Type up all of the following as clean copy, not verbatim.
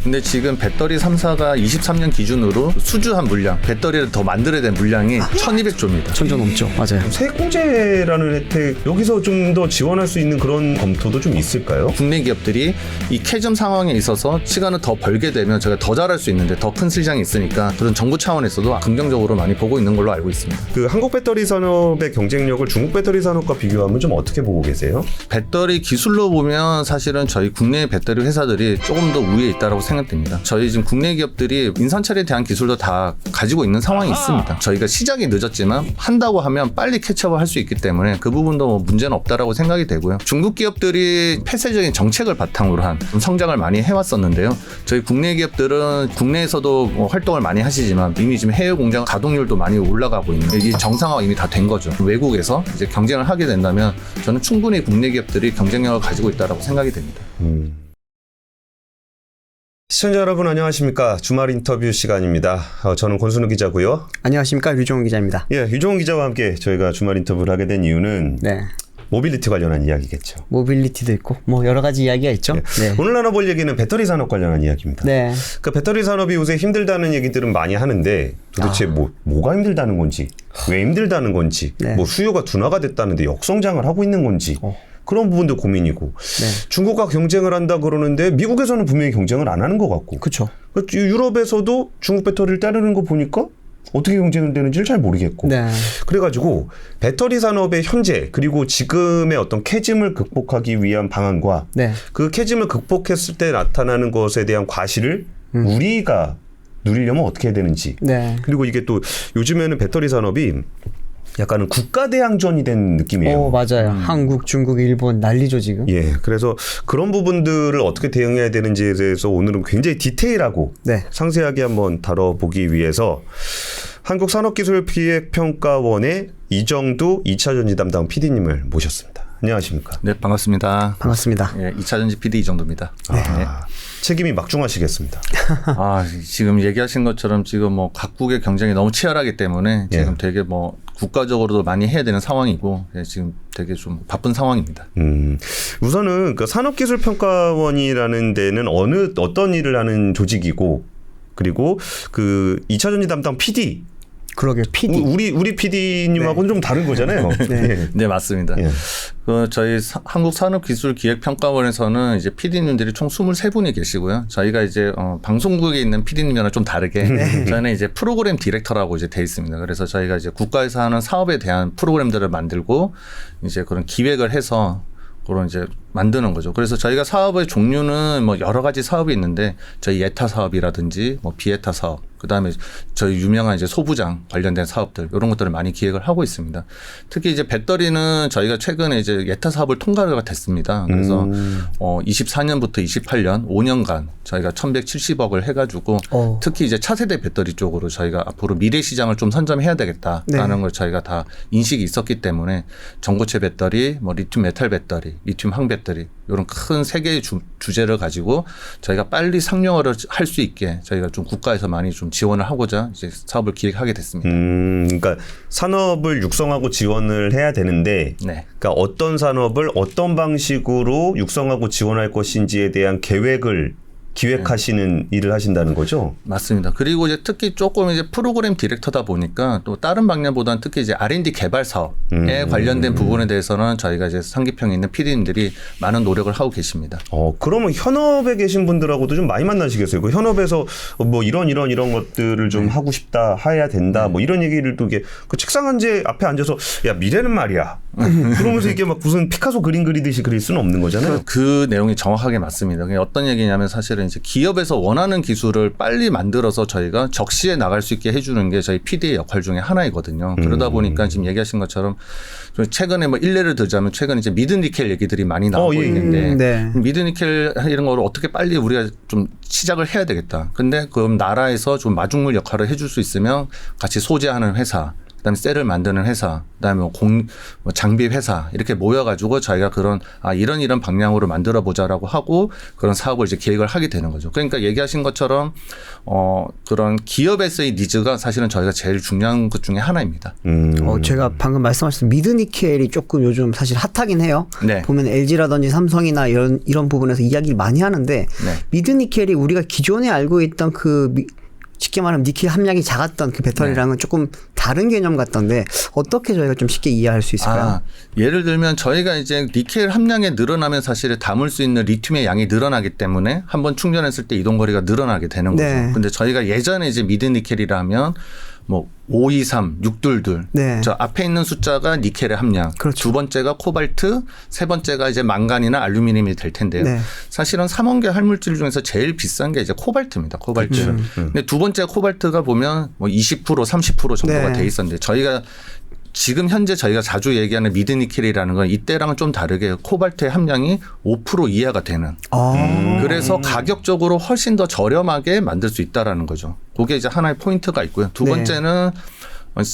근데 지금 배터리 3사가 23년 기준으로 수주한 물량, 배터리를 더 만들어야 될 물량이 1200조입니다. 1000조 넘죠. 맞아요. 세액공제라는 혜택 여기서 좀 더 지원할 수 있는 그런 검토도 좀 있을까요? 국내 기업들이 이 캐즘 상황에 있어서 시간을 더 벌게 되면 저희가 더 잘할 수 있는데 더 큰 시장이 있으니까 그런 정부 차원에서도 긍정적으로 많이 보고 있는 걸로 알고 있습니다. 그 한국 배터리 산업의 경쟁력을 중국 배터리 산업과 비교하면 좀 어떻게 보고 계세요? 배터리 기술로 보면 사실은 저희 국내 배터리 회사들이 조금 더 우위에 있다고 생각됩니다. 저희 지금 국내 기업들이 인산철에 대한 기술도 다 가지고 있는 상황이 있습니다. 저희가 시작이 늦었지만 한다고 하면 빨리 캐치업을 할 수 있기 때문에 그 부분도 뭐 문제는 없다라고 생각이 되고요. 중국 기업들이 폐쇄적인 정책을 바탕으로 한 성장을 많이 해왔었는데요. 저희 국내 기업들은 국내에서도 활동을 많이 하시지만 이미 지금 해외 공장 가동률도 많이 올라가고 있는 이 정상화가 이미 다 된 거죠. 외국에서 이제 경쟁을 하게 된다면 저는 충분히 국내 기업들이 경쟁력을 가지고 있다고 생각이 됩니다. 시청자 여러분 안녕하십니까? 주말 인터뷰 시간입니다. 저는 권순우 기자고요. 안녕하십니까? 류종훈 기자입니다. 예, 유종훈 기자와 함께 저희가 주말 인터뷰를 하게 된 이유는 네. 모빌리티 관련한 이야기겠죠. 모빌리티도 있고 뭐 여러 가지 이야기가 있죠. 네. 오늘 나눠볼 얘기는 배터리 산업 관련한 이야기입니다. 네. 그러니까 배터리 산업이 요새 힘들다는 얘기들은 많이 하는데 도대체 뭐가 힘들다는 건지, 왜 힘들다는 건지, 네. 뭐 수요가 둔화가 됐다는데 역성장을 하고 있는 건지 그런 부분도 고민이고 네. 중국과 경쟁을 한다 그러는데 미국에서는 분명히 경쟁을 안 하는 것 같고 그렇죠. 유럽에서도 중국 배터리를 따르는 거 보니까 어떻게 경쟁을 되는지를 잘 모르겠고 네. 그래가지고 배터리 산업의 현재 그리고 지금의 어떤 캐즘을 극복하기 위한 방안과 네. 그 캐즘을 극복했을 때 나타나는 것에 대한 과실을 우리가 누리려면 어떻게 해야 되는지 네. 그리고 이게 또 요즘에는 배터리 산업이 약간은 국가대항전이 된 느낌이에요. 맞아요. 한국, 중국, 일본 난리죠 지금. 예, 그래서 그런 부분들을 어떻게 대응해야 되는지에 대해서 오늘은 굉장히 디테일하고 네. 상세하게 한번 다뤄보기 위해서 한국산업기술기획평가원의 이정두 2차전지 담당 PD님을 모셨습니다. 안녕하십니까? 네, 반갑습니다. 반갑습니다. 예, 2차전지 PD 이 정도입니다. 네. 책임이 막중하시겠습니다. 지금 얘기하신 것처럼 지금 뭐 각국의 경쟁이 너무 치열하기 때문에 지금 되게 뭐 국가적으로도 많이 해야 되는 상황이고 지금 되게 좀 바쁜 상황입니다. 우선은 그 산업기술평가원이라는 데는 어떤 일을 하는 조직이고 그리고 그 2차전지 담당 PD 그러게 PD. 우리 PD님하고는 좀 다른 거잖아요. 네. 네, 맞습니다. 예. 저희 한국산업기술기획평가원에서는 이제 PD님들이 총 23분이 계시고요. 저희가 이제 방송국에 있는 PD님이랑 좀 다르게 저희는 이제 프로그램 디렉터라고 이제 돼 있습니다. 그래서 저희가 이제 국가에서 하는 사업에 대한 프로그램들을 만들고 이제 그런 기획을 해서 그런 이제 만드는 거죠. 그래서 저희가 사업의 종류는 뭐 여러 가지 사업이 있는데 저희 예타 사업이라든지 뭐 비예타 사업, 그다음에 저희 유명한 이제 소부장 관련된 사업들 이런 것들을 많이 기획을 하고 있습니다. 특히 이제 배터리는 저희가 최근에 이제 예타 사업을 통과가 됐습니다. 그래서 24년부터 28년 5년간 저희가 1,170억을 해가지고 특히 이제 차세대 배터리 쪽으로 저희가 앞으로 미래 시장을 좀 선점해야 되겠다라는 걸 저희가 다 인식이 있었기 때문에 전고체 배터리, 뭐 리튬 메탈 배터리, 리튬 항 배터리 이런 큰 세 개의 주제를 가지고 저희가 빨리 상용화를 할 수 있게 저희가 좀 국가에서 많이 좀 지원을 하고자 이제 사업을 기획하게 됐습니다. 그러니까 산업을 육성하고 지원을 해야 되는데, 네. 그러니까 어떤 산업을 어떤 방식으로 육성하고 지원할 것인지에 대한 계획을 기획하시는 일을 하신다는 거죠? 맞습니다. 그리고 이제 특히 조금 이제 프로그램 디렉터다 보니까 또 다른 방면보다는 특히 이제 R&D 개발 사업에 관련된 부분에 대해서는 저희가 이제 상기평에 있는 PD님들이 많은 노력을 하고 계십니다. 그러면 현업에 계신 분들하고도 좀 많이 만나시겠어요? 그 현업에서 뭐 이런 것들을 좀 하고 싶다, 해야 된다, 뭐 이런 얘기를 또 이게 그 책상 앞에 앉아서 야 미래는 말이야. 그러면서 이게 막 무슨 피카소 그림 그리듯이 그릴 수는 없는 거잖아요. 그 내용이 정확하게 맞습니다. 그게 어떤 얘기냐면 사실은 이제 기업에서 원하는 기술을 빨리 만들어서 저희가 적시에 나갈 수 있게 해주는 게 저희 PD의 역할 중에 하나이거든요. 그러다 보니까 지금 얘기하신 것처럼 최근에 뭐 일례를 들자면 최근 이제 미드니켈 얘기들이 많이 나오고 있는데 미드니켈 이런 거를 어떻게 빨리 우리가 좀 시작을 해야 되겠다. 근데 그럼 나라에서 좀 마중물 역할을 해줄 수 있으면 같이 소재하는 회사 그다음에 셀을 만드는 회사, 그다음에 뭐 장비 회사 이렇게 모여가지고 저희가 그런 이런 방향으로 만들어 보자라고 하고 그런 사업을 이제 기획을 하게 되는 거죠. 그러니까 얘기하신 것처럼 그런 기업에서의 니즈가 사실은 저희가 제일 중요한 것 중에 하나입니다. 제가 방금 말씀하신 미드니켈이 조금 요즘 사실 핫하긴 해요. 네. 보면 LG라든지 삼성이나 이런 부분에서 이야기를 많이 하는데 네. 미드니켈이 우리가 기존에 알고 있던 쉽게 말하면 니켈 함량이 작았던 그 배터리랑은 조금 다른 개념 같던데 어떻게 저희가 좀 쉽게 이해할 수 있을까요? 예를 들면 저희가 이제 니켈 함량이 늘어나면 사실 담을 수 있는 리튬의 양이 늘어나기 때문에 한번 충전했을 때 이동거리가 늘어나게 되는 거죠. 네. 근데 저희가 예전에 이제 미드니켈이라 하면 뭐 523, 622. 네. 저 앞에 있는 숫자가 니켈의 함량. 그렇죠. 두 번째가 코발트, 세 번째가 이제 망간이나 알루미늄이 될 텐데요. 네. 사실은 삼원계 활물질 중에서 제일 비싼 게 이제 코발트입니다. 코발트. 근데 두 번째 코발트가 보면 뭐 20%, 30% 정도가 네. 돼 있었는데 저희가 지금 현재 저희가 자주 얘기하는 미드니켈이라는 건 이때랑은 좀 다르게 코발트의 함량이 5% 이하가 되는. 그래서 가격적으로 훨씬 더 저렴하게 만들 수 있다라는 거죠. 그게 이제 하나의 포인트가 있고요. 두 네. 번째는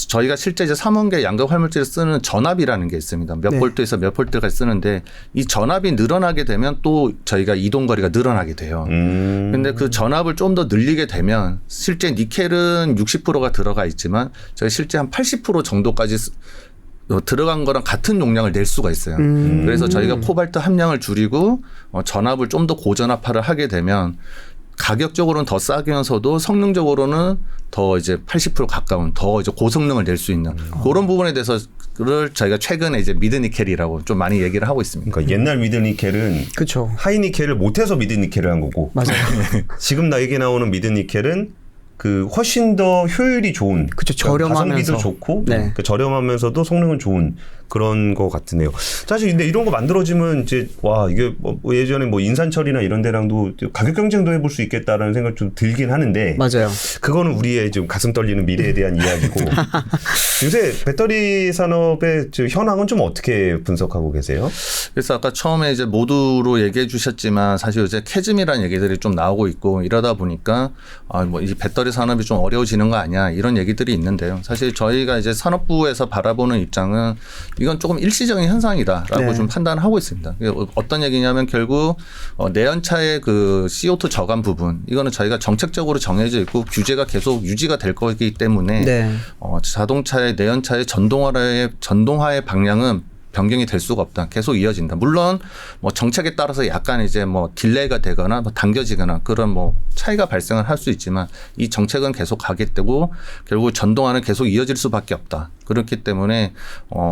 저희가 실제 이제 3원계 양극 활물질을 쓰는 전압이라는 게 있습니다. 몇 네. 볼트에서 몇 볼트까지 쓰는데 이 전압이 늘어나게 되면 또 저희가 이동거리가 늘어나게 돼요. 근데 그 전압을 좀 더 늘리게 되면 실제 니켈은 60%가 들어가 있지만 저희 실제 한 80% 정도까지 들어간 거랑 같은 용량을 낼 수가 있어요. 그래서 저희가 코발트 함량을 줄이고 전압을 좀 더 고전압화를 하게 되면 가격적으로는 더 싸면서도 성능적으로는 더 이제 80% 가까운 더 이제 고성능을 낼 수 있는 그런 부분에 대해서를 저희가 최근에 이제 미드니켈이라고 좀 많이 얘기를 하고 있습니다. 그러니까 옛날 미드니켈은 그렇죠. 하이니켈을 못해서 미드니켈을 한 거고 맞아요. 지금 나에게 나오는 미드니켈은 그 훨씬 더 효율이 좋은, 그쵸, 그러니까 저렴하면서. 가성비도 좋고, 네. 그 저렴하면서도 성능은 좋은 그런 거 같으네요. 사실 근데 이런 거 만들어지면 이제 와 이게 뭐 예전에 뭐 인산철이나 이런 데랑도 가격 경쟁도 해볼 수 있겠다라는 생각 좀 들긴 하는데, 맞아요. 그거는 우리의 좀 가슴 떨리는 미래에 대한 이야기고. 요새 배터리 산업의 현황은 좀 어떻게 분석하고 계세요? 그래서 아까 처음에 이제 모두로 얘기해 주셨지만 사실 요새 캐즘이라는 얘기들이 좀 나오고 있고 이러다 보니까 뭐 이 배터리 산업이 좀 어려워지는 거 아니야 이런 얘기들이 있는데요. 사실 저희가 이제 산업부에서 바라보는 입장은 이건 조금 일시적인 현상이다라고 네. 좀 판단을 하고 있습니다. 어떤 얘기냐면 결국 내연차의 그 CO2 저감 부분 이거는 저희가 정책적으로 정해져 있고 규제가 계속 유지가 될 거기 때문에 네. 자동차의 내연차의 전동화의 방향은 변경이 될 수가 없다. 계속 이어진다. 물론 뭐 정책에 따라서 약간 이제 뭐 딜레이가 되거나 뭐 당겨지거나 그런 뭐 차이가 발생을 할 수 있지만 이 정책은 계속 가게 되고 결국 전동화는 계속 이어질 수밖에 없다. 그렇기 때문에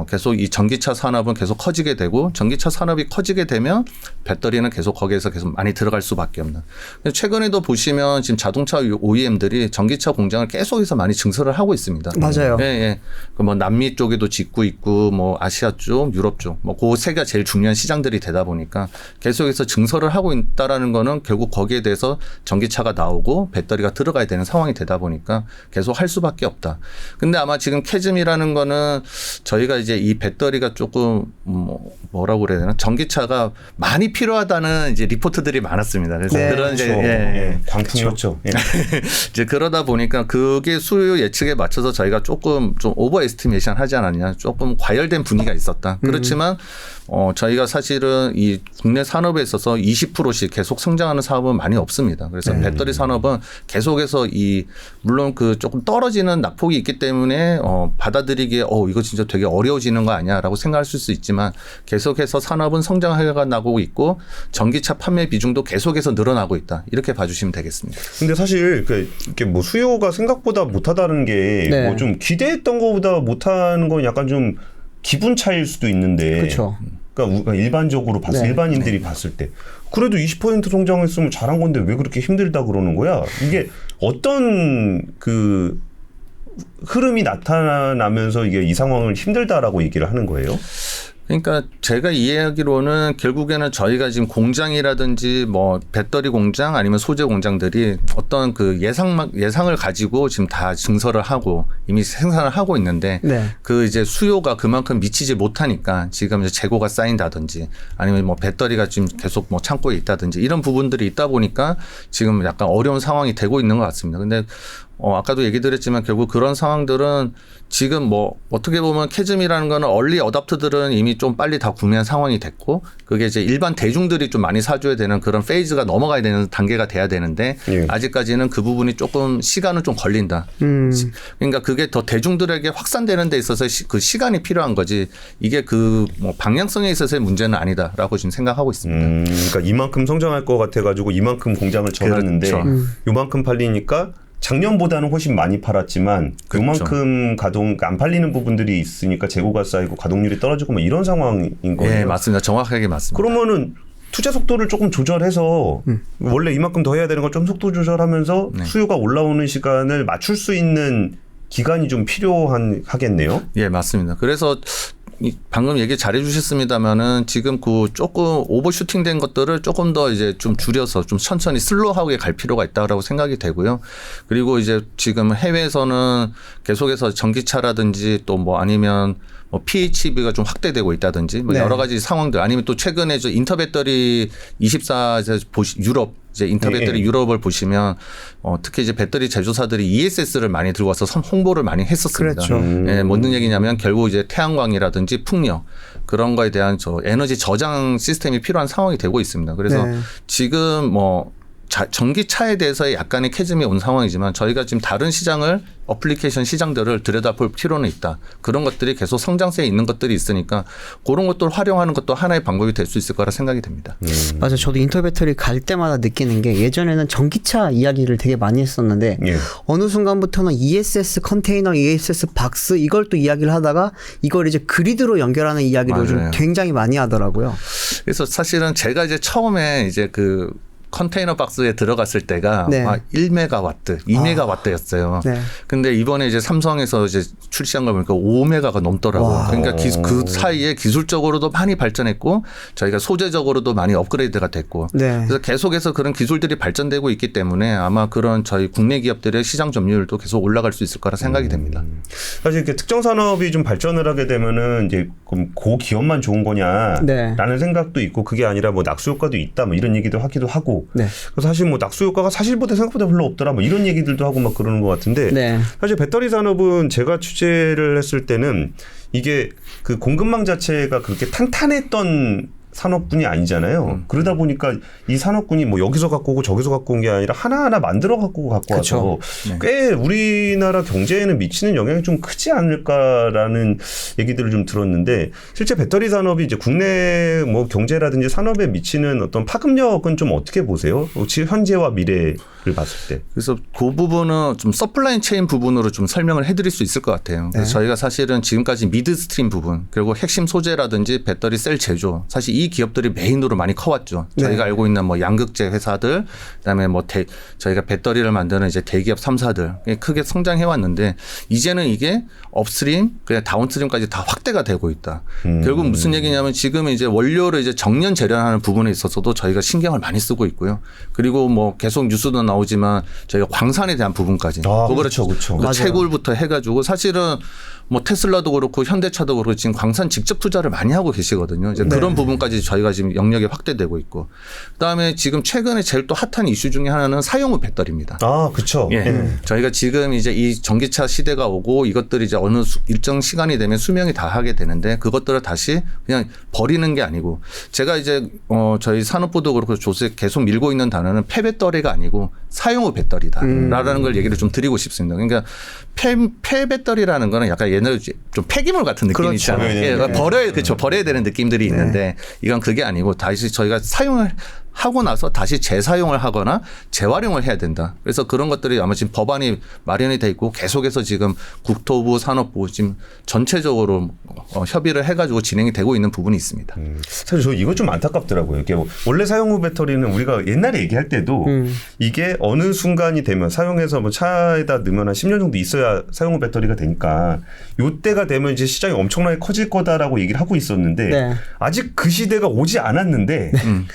계속 이 전기차 산업은 계속 커지게 되고 전기차 산업이 커지게 되면 배터리는 계속 거기에서 계속 많이 들어갈 수밖에 없는. 최근에도 보시면 지금 자동차 OEM들이 전기차 공장을 계속해서 많이 증설을 하고 있습니다. 맞아요. 예, 예. 뭐 남미 쪽에도 짓고 있고 뭐 아시아 쪽, 유럽 쪽, 뭐 그 세 개가 제일 중요한 시장들이 되다 보니까 계속해서 증설을 하고 있다라는 거는 결국 거기에 대해서 전기차가 나오고 배터리가 들어가야 되는 상황이 되다 보니까 계속 할 수밖에 없다. 근데 아마 지금 캐즘이라는 거는 저희가 이제 이 배터리가 조금 뭐라고 그래야 되나 전기차가 많이 필요하다는 이제 리포트들이 많았습니다. 그래서 네, 그런 이제 그렇죠. 광풍이었죠. 예. 이제 그러다 보니까 그게 수요 예측에 맞춰서 저희가 조금 좀 오버 에스티메이션 하지 않았냐, 조금 과열된 분위기가 있었다. 그렇지만 저희가 사실은 이 국내 산업에 있어서 20%씩 계속 성장하는 사업은 많이 없습니다. 그래서 배터리 산업은 계속해서 물론 그 조금 떨어지는 낙폭이 있기 때문에 받아들이기에 이거 진짜 되게 어려워지는 거 아니야라고 생각할 수 있지만 계속해서 산업은 성장해가 나고 있고 전기차 판매 비중도 계속해서 늘어나고 있다. 이렇게 봐주시면 되겠습니다. 근데 사실 이렇게 뭐 수요가 생각보다 못하다는 게 네. 뭐 좀 기대했던 것보다 못하는 건 약간 좀 기분 차일 수도 있는데. 그렇죠. 그러니까 일반적으로 네. 일반인들이 봤을 때 그래도 20% 성장했으면 잘한 건데 왜 그렇게 힘들다 그러는 거야? 이게 어떤 그 흐름이 나타나면서 이게 이 상황을 힘들다라고 얘기를 하는 거예요? 그러니까 제가 이해하기로는 결국에는 저희가 지금 공장이라든지 뭐 배터리 공장 아니면 소재 공장들이 어떤 그 예상을 가지고 지금 다 증설을 하고 이미 생산을 하고 있는데 네. 그 이제 수요가 그만큼 미치지 못하니까 지금 이제 재고가 쌓인다든지 아니면 뭐 배터리가 지금 계속 뭐 창고에 있다든지 이런 부분들이 있다 보니까 지금 약간 어려운 상황이 되고 있는 것 같습니다. 근데 아까도 얘기 드렸지만 결국 그런 상황들은 지금 뭐 어떻게 보면 캐즘이라는 거는 얼리 어답터들은 이미 좀 빨리 다 구매한 상황이 됐고 그게 이제 일반 대중들이 좀 많이 사줘야 되는 그런 페이즈가 넘어가야 되는 단계가 돼야 되는데 예. 아직까지는 그 부분이 조금 시간은 좀 걸린다. 그러니까 그게 더 대중들에게 확산되는 데 있어서 그 시간이 필요한 거지 이게 그 뭐 방향성에 있어서의 문제는 아니다라고 지금 생각하고 있습니다. 그러니까 이만큼 성장할 것 같아가지고 이만큼 공장을 정했는데 그렇죠. 요만큼 팔리니까 작년보다는 훨씬 많이 팔았지만 그렇죠. 요만큼 안 팔리는 부분들이 있으니까 재고가 쌓이고 가동률이 떨어지고 뭐 이런 상황인 거예요. 네, 맞습니다. 정확하게 맞습니다. 그러면은 투자 속도를 조금 조절해서 원래 이만큼 더 해야 되는 걸 좀 속도 조절하면서 네. 수요가 올라오는 시간을 맞출 수 있는 기간이 좀 필요하겠네요. 예, 맞습니다. 그래서 방금 얘기 잘해 주셨습니다만은 지금 그 조금 오버슈팅 된 것들을 조금 더 이제 좀 줄여서 좀 천천히 슬로우하게 갈 필요가 있다라고 생각이 되고요. 그리고 이제 지금 해외에서는 계속해서 전기차라든지 또 뭐 아니면 뭐 PHEV가 좀 확대되고 있다든지 뭐 네. 여러 가지 상황들 아니면 또 최근에 저 인터배터리 24에서 유럽 이제 인터배터리 예. 유럽을 보시면 특히 이제 배터리 제조사들이 ESS를 많이 들고 와서 홍보를 많이 했었습니다. 그렇죠. 예, 무슨 얘기냐면 결국 이제 태양광이라든지 풍력 그런 거에 대한 에너지 저장 시스템이 필요한 상황이 되고 있습니다. 그래서 네. 지금 뭐 전기차에 대해서의 약간의 캐즘이 온 상황이지만 저희가 지금 다른 시장을 어플리케이션 시장들을 들여다볼 필요는 있다. 그런 것들이 계속 성장세에 있는 것들이 있으니까 그런 것들을 활용하는 것도 하나의 방법이 될 수 있을 거라 생각이 됩니다. 맞아. 저도 인터배터리 갈 때마다 느끼는 게 예전에는 전기차 이야기를 되게 많이 했었는데 예. 어느 순간부터는 ESS 컨테이너, ESS 박스 이걸 또 이야기를 하다가 이걸 이제 그리드로 연결하는 이야기를 요즘 맞아요. 굉장히 많이 하더라고요. 그래서 사실은 제가 이제 처음에 이제 그 컨테이너 박스에 들어갔을 때가 네. 1메가와트, 2메가와트였어요. 네. 근데 이번에 이제 삼성에서 이제 출시한 걸 보니까 5메가가 넘더라고요. 와. 그러니까 그 사이에 기술적으로도 많이 발전했고 저희가 소재적으로도 많이 업그레이드가 됐고 네. 그래서 계속해서 그런 기술들이 발전되고 있기 때문에 아마 그런 저희 국내 기업들의 시장 점유율도 계속 올라갈 수 있을 거라 생각이 됩니다. 사실 이렇게 특정 산업이 좀 발전을 하게 되면은 이제 그럼 그 기업만 좋은 거냐라는 네. 생각도 있고 그게 아니라 뭐 낙수 효과도 있다 뭐 이런 얘기도 하기도 하고 네. 그래서 사실 뭐 낙수 효과가 사실보다 생각보다 별로 없더라 뭐 이런 얘기들도 하고 막 그러는 것 같은데 네. 사실 배터리 산업은 제가 취재를 했을 때는 이게 그 공급망 자체가 그렇게 탄탄했던 산업군이 아니잖아요. 그러다 보니까 이 산업군이 뭐 여기서 갖고 오고 저기서 갖고 온 게 아니라 하나하나 만들어 갖고 와서 네. 꽤 우리나라 경제에는 미치는 영향이 좀 크지 않을까라는 얘기들을 좀 들었는데 실제 배터리 산업이 이제 국내 뭐 경제라든지 산업에 미치는 어떤 파급력은 좀 어떻게 보세요? 현재와 미래를 봤을 때. 그래서 그 부분은 좀 서플라이 체인 부분으로 좀 설명을 해드릴 수 있을 것 같아요. 그래서 저희가 사실은 지금까지 미드스트림 부분 그리고 핵심 소재라든지 배터리 셀 제조 사실 이 기업들이 메인으로 많이 커왔죠. 저희가 알고 있는 뭐 양극재 회사들 그다음에 뭐 저희가 배터리를 만드는 이제 대기업 3사들 크게 성장해 왔는데 이제는 이게 업스트림 그냥 다운스트림까지 다 확대가 되고 있다. 결국 무슨 얘기냐면 지금 이제 원료를 이제 정년 재련하는 부분에 있어서도 저희가 신경을 많이 쓰고 있고요. 그리고 뭐 계속 뉴스도 나오지만 저희가 광산에 대한 부분까지 그렇죠. 채굴부터 해가지고 사실은 뭐 테슬라도 그렇고 현대차도 그렇고 지금 광산 직접 투자를 많이 하고 계시거든요. 이제 그런 부분까지 저희가 지금 영역이 확대되고 있고, 그다음에 지금 최근에 제일 또 핫한 이슈 중에 하나는 사용 후 배터리입니다. 그렇죠. 예. 저희가 지금 이제 이 전기차 시대가 오고 이것들이 이제 어느 일정 시간이 되면 수명이 다하게 되는데 그것들을 다시 그냥 버리는 게 아니고 제가 이제 저희 산업부도 그렇고 조세 계속 밀고 있는 단어는 폐배터리가 아니고 사용 후 배터리다라는 걸 얘기를 좀 드리고 싶습니다. 그러니까 폐배터리라는 거는 약간 옛날에 좀 폐기물 같은 느낌이 있잖아요. 예, 버려야 되는 느낌들이 있는데 이건 그게 아니고 다시 저희가 사용을 하고 나서 다시 재사용을 하거나 재활용을 해야 된다. 그래서 그런 것들이 아마 지금 법안이 마련이 돼 있고 계속해서 지금 국토부, 산업부 지금 전체적으로 협의를 해가지고 진행이 되고 있는 부분이 있습니다. 사실 저 이거 좀 안타깝더라고요. 이게 원래 사용 후 배터리는 우리가 옛날에 얘기할 때도 이게 어느 순간이 되면 사용해서 뭐 차에다 넣으면 한 10년 정도 있어야 사용 후 배터리가 되니까 요때가 되면 이제 시장이 엄청나게 커질 거다라고 얘기를 하고 있었는데 아직 그 시대가 오지 않았는데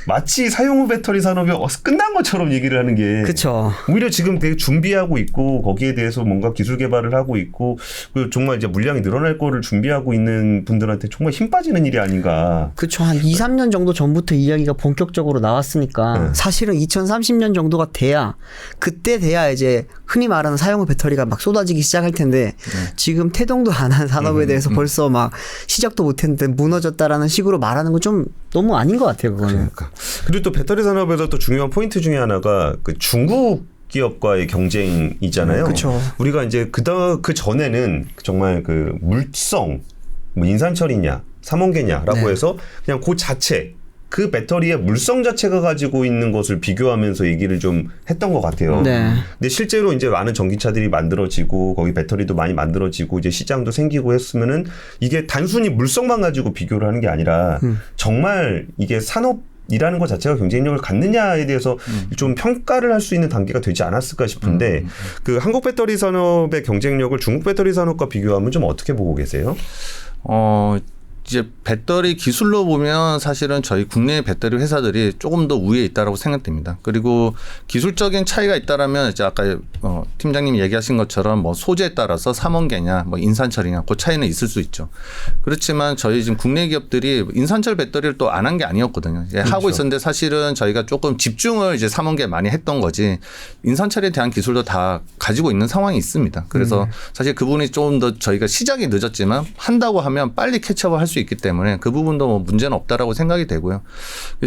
마치 사용 사용 후 배터리 산업이 끝난 것처럼 얘기를 하는 게 그렇죠. 오히려 지금 되게 준비하고 있고 거기에 대해서 뭔가 기술 개발을 하고 있고 그리고 정말 이제 물량이 늘어날 거를 준비하고 있는 분들한테 정말 힘 빠지는 일이 아닌가. 그렇죠. 한 2, 3년 정도 전부터 이야기가 본격적으로 나왔으니까 사실은 2030년 정도가 돼야 그때 돼야 이제 흔히 말하는 사용후 배터리가 막 쏟아지기 시작할 텐데 지금 태동도 안 한 산업에 대해서 벌써 막 시작도 못했는데 무너졌다라는 식으로 말하는 건 좀 너무 아닌 것 같아요. 그거는. 그러니까. 그리고 또 배터리 산업에서 또 중요한 포인트 중에 하나가 그 중국 기업과의 경쟁이잖아요. 그쵸. 우리가 이제 그 전에는 정말 그 물성, 뭐 인산철이냐, 삼원계냐라고 네. 해서 그냥 그 자체, 그 배터리의 물성 자체가 가지고 있는 것을 비교하면서 얘기를 좀 했던 것 같아요. 네. 근데 실제로 이제 많은 전기차들이 만들어지고 거기 배터리도 많이 만들어지고 이제 시장도 생기고 했으면은 이게 단순히 물성만 가지고 비교를 하는 게 아니라 정말 이게 산업이라는 것 자체가 경쟁력을 갖느냐에 대해서 좀 평가를 할 수 있는 단계가 되지 않았을까 싶은데 그 한국 배터리 산업의 경쟁력을 중국 배터리 산업과 비교하면 좀 어떻게 보고 계세요? 이제 배터리 기술로 보면 사실은 저희 국내 배터리 회사들이 조금 더 우위에 있다라고 생각됩니다. 그리고 기술적인 차이가 있다라면 이제 아까 팀장님이 얘기하신 것처럼 뭐 소재에 따라서 삼원계냐, 뭐 인산철이냐 그 차이는 있을 수 있죠. 그렇지만 저희 지금 국내 기업들이 인산철 배터리를 또 안 한 게 아니었거든요. 이제 하고 있었는데 사실은 저희가 조금 집중을 이제 삼원계에 많이 했던 거지 인산철에 대한 기술도 다 가지고 있는 상황이 있습니다. 그래서 사실 그 부분이 조금 더 저희가 시작이 늦었지만 한다고 하면 빨리 캐치업을 할 수 있기 때문에 그 부분도 뭐 문제는 없다라고 생각이 되고요.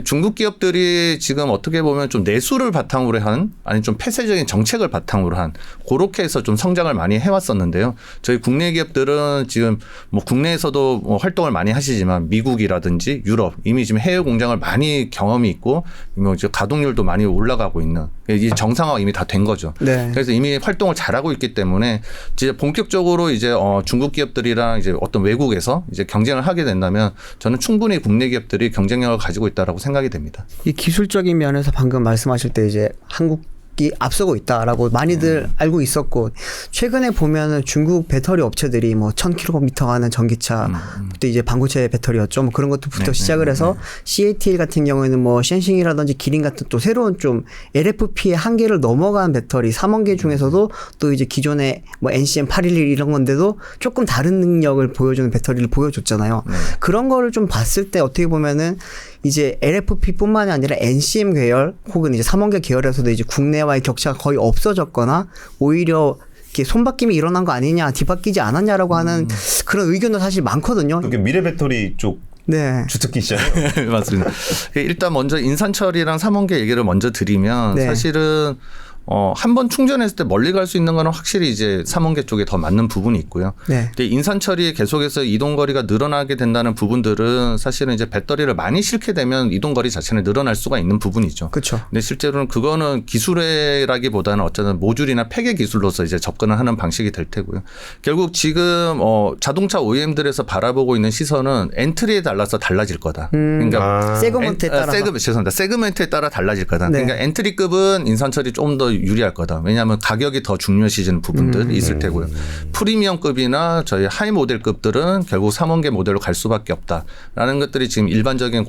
중국 기업들이 지금 어떻게 보면 좀 내수를 바탕으로 한 아니 좀 폐쇄적인 정책을 바탕으로 한 그렇게 해서 좀 성장을 많이 해왔었는데요. 저희 국내 기업들은 지금 뭐 국내에서도 뭐 활동을 많이 하시지만 미국이라든지 유럽 이미 지금 해외 공장을 많이 경험이 있고 뭐 이제 가동률도 많이 올라가고 있는 이 정상화가 이미 다 된 거죠. 네. 그래서 이미 활동을 잘하고 있기 때문에 이제 본격적으로 이제 중국 기업들이랑 이제 어떤 외국에서 이제 경쟁을 하게 된다면 저는 충분히 국내 기업들이 경쟁력을 가지고 있다라고 생각이 됩니다. 이 기술적인 면에서 방금 말씀하실 때 이제 한국이 앞서고 있다라고 많이들 알고 있었고 최근에 보면은 중국 배터리 업체들이 뭐 1000km 가는 전기차 그때 이제 반고체 배터리였죠. 뭐 그런 것부터 시작을 해서 CATL 같은 경우에는 뭐 셴싱이라든지 기린 같은 또 새로운 좀 LFP의 한계를 넘어간 배터리 3원계 중에서도 또 이제 기존의 뭐 NCM 811 이런 건데도 조금 다른 능력을 보여주는 배터리를 보여줬잖아요. 그런 거를 좀 봤을 때 어떻게 보면은 이제 LFP뿐만이 아니라 NCM 계열 혹은 이제 3원계 계열에서도 이제 국내와의 격차가 거의 없어졌거나 오히려 이렇게 손바뀜이 일어난 거 아니냐, 뒤바뀌지 않았냐라고 하는 그런 의견도 사실 많거든요. 그게 미래 배터리 쪽 네. 주특기시잖아요. 맞습니다. 일단 먼저 인산철이랑 삼원계 얘기를 먼저 드리면 네. 사실은 한 번 충전했을 때 멀리 갈 수 있는 거는 확실히 이제 삼원계 쪽에 더 맞는 부분이 있고요. 네. 근데 인산철이 계속해서 이동거리가 늘어나게 된다는 부분들은 사실은 이제 배터리를 많이 싣게 되면 이동거리 자체는 늘어날 수가 있는 부분이죠. 그렇죠. 근데 실제로는 그거는 기술이라기보다는 어쩌면 모듈이나 폐계 기술로서 이제 접근을 하는 방식이 될 테고요. 결국 지금 자동차 OEM들에서 바라보고 있는 시선은 엔트리에 따라서 달라질 거다. 그러니까 세그먼트에 따라서. 죄송합니다. 세그먼트에 따라 달라질 거다. 네. 그러니까 엔트리급은 인산철이 좀 더 유리할 거다. 왜냐하면 가격이 더 중요시진 부분들이 있을 테고요. 프리미엄급이나 저희 하이 모델급들은 결국 3원계 모델로 갈 수밖에 없다라는 것들이 지금 일반적인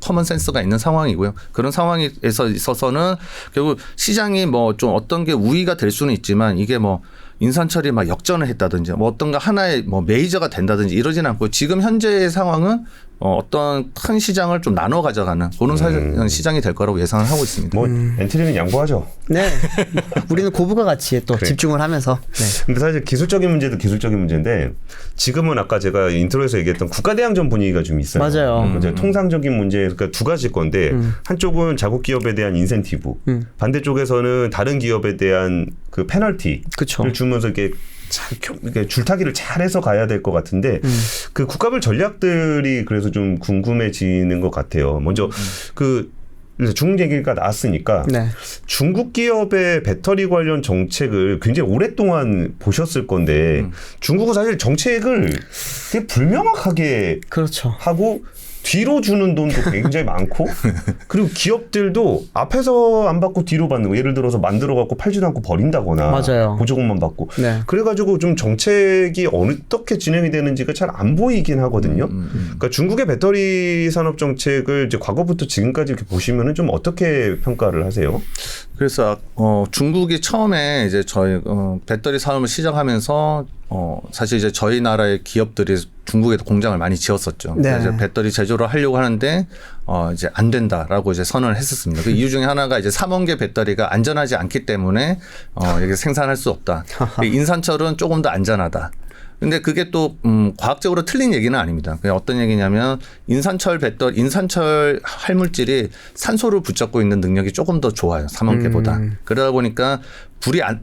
커먼 센스가 있는 상황이고요. 그런 상황에서 있어서는 결국 시장이 뭐 좀 어떤 게 우위가 될 수는 있지만 이게 뭐 인산철이 막 역전을 했다든지 뭐 어떤가 하나의 뭐 메이저가 된다든지 이러지는 않고 지금 현재의 상황은 어떤 큰 시장을 좀 나눠 가져가는 그런 시장이 될 거라고 예상을 하고 있습니다. 뭐 엔트리는 양보하죠. 네. 우리는 고부가 같이 또 그래. 집중을 하면서. 네. 근데 사실 기술적인 문제도 기술적인 문제인데 지금은 아까 제가 인트로에서 얘기했던 국가대항전 분위기가 좀 있어요. 맞아요. 이제 통상적인 문제 그러니까 두 가지일 건데 한쪽은 자국 기업에 대한 인센티브, 반대쪽에서는 다른 기업에 대한 그 페널티를 그쵸. 주면서 이렇게 이렇게 줄타기를 잘해서 가야 될 것 같은데 그 국가별 전략들이 그래서 좀 궁금해지는 것 같아요. 먼저 그래서 중국 얘기가 나왔으니까 네. 중국 기업의 배터리 관련 정책을 굉장히 오랫동안 보셨을 건데 중국은 사실 정책을 되게 불명확하게 그렇죠. 하고 뒤로 주는 돈도 굉장히 많고 그리고 기업들도 앞에서 안 받고 뒤로 받는 거 예를 들어서 만들어 갖고 팔지도 않고 버린다거나 맞아요. 보조금만 받고 네. 그래가지고 좀 정책이 어떻게 진행이 되는지가 잘 안 보이긴 하거든요. 그러니까 중국의 배터리 산업 정책을 이제 과거부터 지금까지 이렇게 보시면은 좀 어떻게 평가를 하세요? 그래서 중국이 처음에 이제 저희 배터리 산업을 시작하면서 사실 이제 저희 나라의 기업들이 중국에도 공장을 많이 지었었죠. 네. 그래서 배터리 제조를 하려고 하는데 이제 안 된다라고 이제 선언을 했었습니다. 그 이유 중에 하나가 이제 삼원계 배터리가 안전하지 않기 때문에 이게 생산할 수 없다. 인산철은 조금 더 안전하다. 근데 그게 또 과학적으로 틀린 얘기는 아닙니다. 그냥 어떤 얘기냐면 인산철 할물질이 산소를 붙잡고 있는 능력이 조금 더 좋아요. 삼원계보다. 그러다 보니까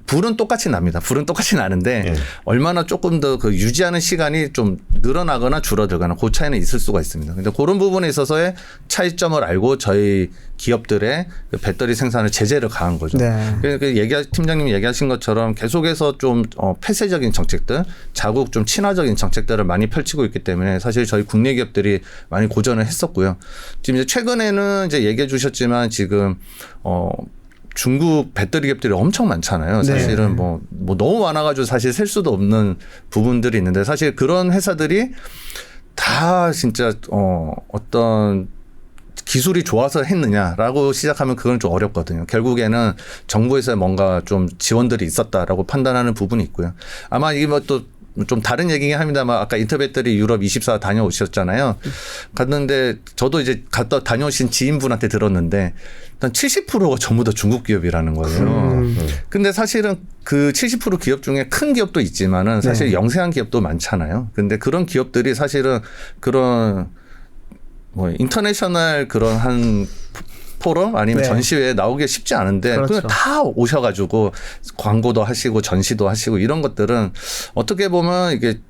불은 똑같이 납니다. 불은 똑같이 나는데 얼마나 조금 더 그 유지하는 시간이 좀 늘어나거나 줄어들거나 그 차이는 있을 수가 있습니다. 근데 그런 부분에 있어서의 차이점을 알고 저희 기업들의 그 배터리 생산을 제재를 가한 거죠. 네. 그러니까 팀장님이 얘기하신 것처럼 계속해서 좀 폐쇄적인 정책들, 자국 좀 친화적인 정책들을 많이 펼치고 있기 때문에 사실 저희 국내 기업들이 많이 고전을 했었고요. 지금 이제 최근에는 이제 얘기해 주셨지만 지금 중국 배터리 기업들이 엄청 많잖아요. 사실은 네. 뭐 너무 많아가지고 사실 셀 수도 없는 부분들이 있는데 사실 그런 회사들이 다 진짜 어떤 기술이 좋아서 했느냐라고 시작하면 그건 좀 어렵거든요. 결국에는 정부에서 뭔가 좀 지원들이 있었다라고 판단하는 부분이 있고요. 아마 이게 뭐 또 좀 다른 얘기긴 합니다만 아까 인터배터리 유럽 24 다녀오셨잖아요. 갔는데 저도 이제 갔다 다녀오신 지인분한테 들었는데 일단 70%가 전부 다 중국 기업이라는 거예요. 근데 사실은 그 70% 기업 중에 큰 기업도 있지만은 사실 네. 영세한 기업도 많잖아요. 근데 그런 기업들이 사실은 그런 뭐 인터내셔널 그런 한 포럼 아니면 네. 전시회에 나오기 쉽지 않은데 그렇죠. 그냥 다 오셔가지고 광고도 하시고 전시도 하시고 이런 것들은 어떻게 보면 이게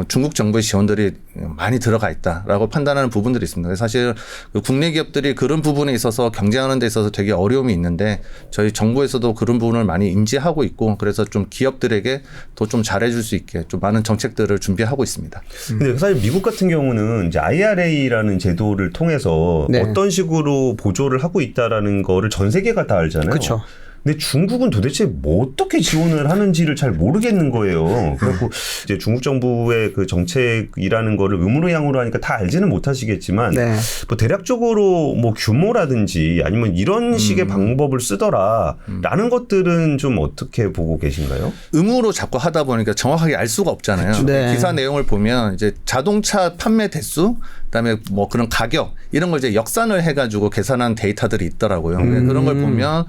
중국 정부의 지원들이 많이 들어가 있다라고 판단하는 부분들이 있습니다. 사실 그 국내 기업들이 그런 부분에 있어서 경쟁하는 데 있어서 되게 어려움이 있는데 저희 정부에서도 그런 부분을 많이 인지하고 있고 그래서 좀 기업들에게 더 좀 잘해줄 수 있게 좀 많은 정책들을 준비하고 있습니다. 근데 사실 미국 같은 경우는 이제 IRA라는 제도를 통해서 네. 어떤 식으로 보조를 하고 있다라는 거를 전 세계가 다 알잖아요. 그렇죠. 근데 중국은 도대체 뭐 어떻게 지원을 하는지를 잘 모르겠는 거예요. 그래갖고 이제 중국 정부의 그 정책이라는 거를 의무로양으로 하니까 다 알지는 못하시겠지만 네. 뭐 대략적으로 뭐 규모라든지 아니면 이런 식의 방법을 쓰더라라는 것들은 좀 어떻게 보고 계신가요? 의무로 자꾸 하다 보니까 정확하게 알 수가 없잖아요. 네. 기사 내용을 보면 이제 자동차 판매 대수, 그다음에 뭐 그런 가격 이런 걸 이제 역산을 해가지고 계산한 데이터들이 있더라고요. 그런 걸 보면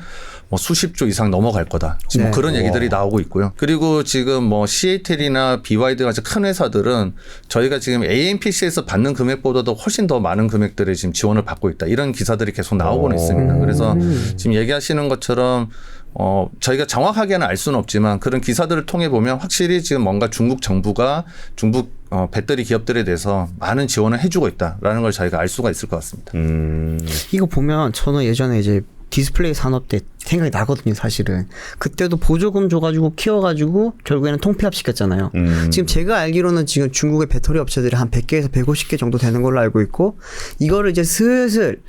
뭐 수십조 이상 넘어갈 거다. 지금 네. 뭐 그런 얘기들이 나오고 있고요. 그리고 지금 뭐 CATL이나 BYD 같은 큰 회사들은 저희가 지금 AMPC에서 받는 금액보다도 훨씬 더 많은 금액들을 지금 지원을 받고 있다. 이런 기사들이 계속 나오고는 있습니다. 그래서 지금 얘기하시는 것처럼 저희가 정확하게는 알 수는 없지만 그런 기사들을 통해 보면 확실히 지금 뭔가 중국 정부가 중국 배터리 기업들에 대해서 많은 지원을 해주고 있다라는 걸 저희가 알 수가 있을 것 같습니다. 이거 보면 저는 예전에 이제 디스플레이 산업 때 생각이 나거든요, 사실은. 그때도 보조금 줘가지고 키워가지고 결국에는 통폐합 시켰잖아요. 지금 제가 알기로는 지금 중국의 배터리 업체들이 한 100개에서 150개 정도 되는 걸로 알고 있고 이거를 이제 슬슬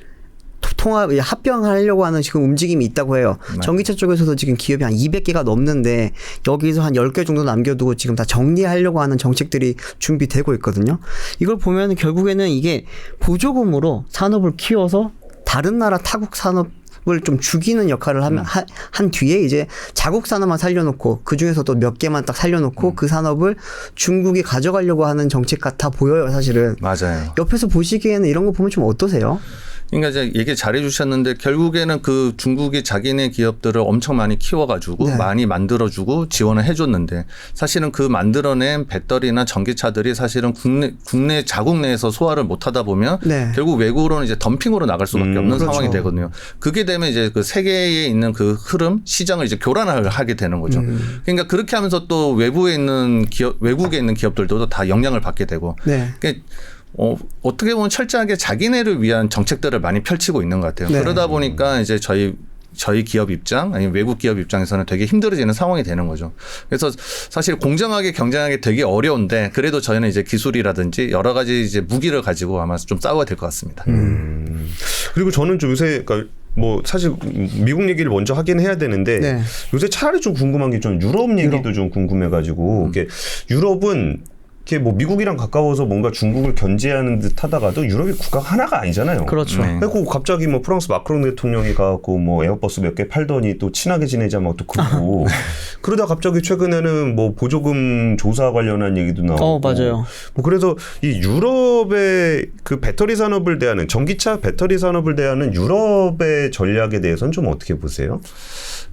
통합, 합병하려고 하는 지금 움직임이 있다고 해요. 전기차 쪽에서도 지금 기업이 한 200개가 넘는데 여기서 한 10개 정도 남겨두고 지금 다 정리하려고 하는 정책들이 준비되고 있거든요. 이걸 보면 결국에는 이게 보조금으로 산업을 키워서 다른 나라 타국 산업을 좀 죽이는 역할을 한 뒤에 이제 자국 산업만 살려놓고 그 중에서도 몇 개만 딱 살려놓고 그 산업을 중국이 가져가려고 하는 정책 같아 보여요, 사실은. 맞아요. 옆에서 보시기에는 이런 거 보면 좀 어떠세요? 그러니까 이제 얘기 잘해 주셨는데 결국에는 그 중국이 자기네 기업들을 엄청 많이 키워가지고 네. 많이 만들어주고 지원을 해줬는데 사실은 그 만들어낸 배터리나 전기차들이 사실은 국내 자국 내에서 소화를 못하다 보면 네. 결국 외국으로는 이제 덤핑으로 나갈 수밖에 없는 그렇죠. 상황이 되거든요. 그게 되면 이제 그 세계에 있는 그 흐름 시장을 이제 교란을 하게 되는 거죠. 그러니까 그렇게 하면서 또 외국에 있는 기업들도 다 영향을 받게 되고. 네. 그러니까 어떻게 보면 철저하게 자기네를 위한 정책들을 많이 펼치고 있는 것 같아요. 네. 그러다 보니까 이제 저희 저희 기업 입장 아니면 외국 기업 입장에서는 되게 힘들어지는 상황이 되는 거죠. 그래서 사실 공정하게 경쟁하기 되게 어려운데 그래도 저희는 이제 기술이라든지 여러 가지 이제 무기를 가지고 아마 좀 싸워야 될 것 같습니다. 그리고 저는 좀 요새 그러니까 뭐 사실 미국 얘기를 먼저 하긴 해야 되는데 네. 요새 차라리 좀 궁금한 게 좀 유럽 얘기도 좀 궁금해가지고 이게 유럽은 이렇게 뭐 미국이랑 가까워서 뭔가 중국을 견제하는 듯 하다가도 유럽이 국가가 하나가 아니잖아요. 그렇죠. 네. 그리고 갑자기 뭐 프랑스 마크롱 대통령이 가고 뭐 에어버스 몇 개 팔더니 또 친하게 지내자 막 또 그러고 그러다 갑자기 최근에는 뭐 보조금 조사 관련한 얘기도 나오고. 맞아요. 뭐 그래서 이 유럽의 그 배터리 산업을 대하는 전기차 배터리 산업을 대하는 유럽의 전략에 대해서는 좀 어떻게 보세요?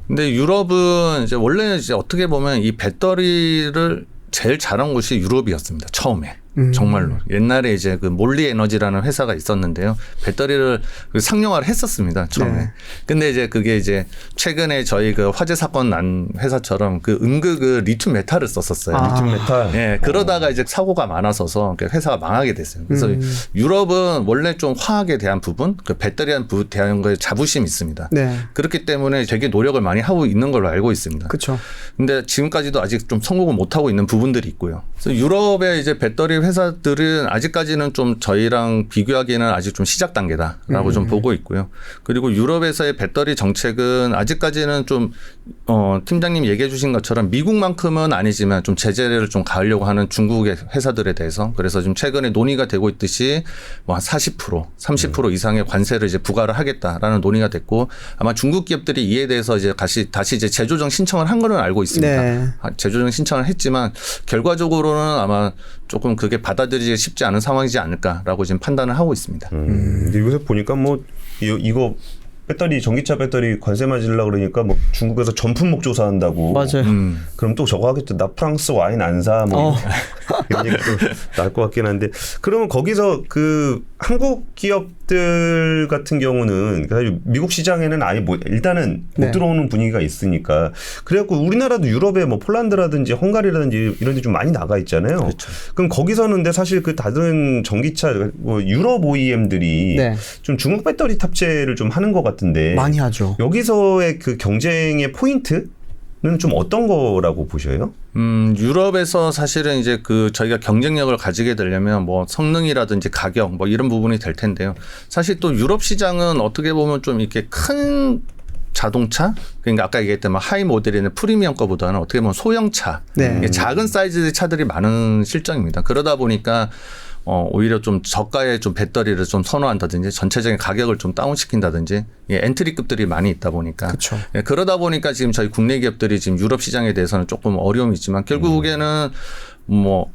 근데 유럽은 이제 원래 이제 어떻게 보면 이 배터리를 제일 잘한 곳이 유럽이었습니다. 처음에. 정말로. 옛날에 이제 그 몰리 에너지라는 회사가 있었는데요. 배터리를 그 상용화를 했었습니다. 처음에. 네. 근데 이제 그게 이제 최근에 저희 그 화재 사건 난 회사처럼 그 은근 그 리튬 메탈을 썼었어요. 리튬 메탈. 예, 그러다가 이제 사고가 많아서서 회사가 망하게 됐어요. 그래서 유럽은 원래 좀 화학에 대한 부분, 그 배터리에 대한 거에 자부심이 있습니다. 네. 그렇기 때문에 되게 노력을 많이 하고 있는 걸로 알고 있습니다. 그렇죠. 근데 지금까지도 아직 좀 성공을 못 하고 있는 부분들이 있고요. 그래서 유럽의 이제 배터리 회사들은 아직까지는 좀 저희랑 비교하기에는 아직 좀 시작 단계다라고 좀 보고 있고요. 그리고 유럽에서의 배터리 정책은 아직까지는 좀 팀장님 얘기해 주신 것처럼 미국만큼은 아니지만 좀 제재를 좀 가하려고 하는 중국의 회사들에 대해서 그래서 좀 최근에 논의가 되고 있듯이 뭐 한 40%, 30% 이상의 관세를 이제 부과를 하겠다라는 논의가 됐고 아마 중국 기업들이 이에 대해서 이제 다시 이제 재조정 신청을 한 거는 알고 있습니다. 네. 재조정 신청을 했지만 결과적으로는 아마 조금 그게 받아들이기 쉽지 않은 상황이지 않을까라고 지금 판단을 하고 있습니다. 근데 요새 보니까 뭐 이거 배터리 전기차 배터리 관세 맞으려고 그러니까 뭐 중국에서 전품목 조사한다고. 맞아요. 그럼 또 저거 하겠죠. 나 프랑스 와인 안 사. 뭐 이런 얘기도 나올 것 같긴 한데. 그러면 거기서 그 한국 기업들 같은 경우는 사실 미국 시장에는 아예 뭐 일단은 못 네. 들어오는 분위기가 있으니까. 그래갖고 우리나라도 유럽에 뭐 폴란드라든지 헝가리라든지 이런 데 좀 많이 나가 있잖아요. 그렇죠. 그럼 거기서는 근데 사실 그 다른 전기차 뭐 유럽 OEM들이 네. 좀 중국 배터리 탑재를 좀 하는 것 같은데 많이 하죠. 여기서의 그 경쟁의 포인트는 좀 어떤 거라고 보셔요? 유럽에서 사실은 이제 그 저희가 경쟁력을 가지게 되려면 뭐 성능이라든지 가격 뭐 이런 부분이 될 텐데요. 사실 또 유럽 시장은 어떻게 보면 좀 이렇게 큰 자동차 그러니까 아까 얘기했던 뭐 하이 모델이나 프리미엄 거보다는 어떻게 보면 소형차 네. 작은 사이즈의 차들이 많은 실정입니다. 그러다 보니까 오히려 좀 저가의 좀 배터리를 좀 선호한다든지 전체적인 가격을 좀 다운시킨다든지 엔트리급들이 많이 있다 보니까 그쵸. 그러다 보니까 지금 저희 국내 기업들이 지금 유럽 시장에 대해서는 조금 어려움이 있지만 결국에는 뭐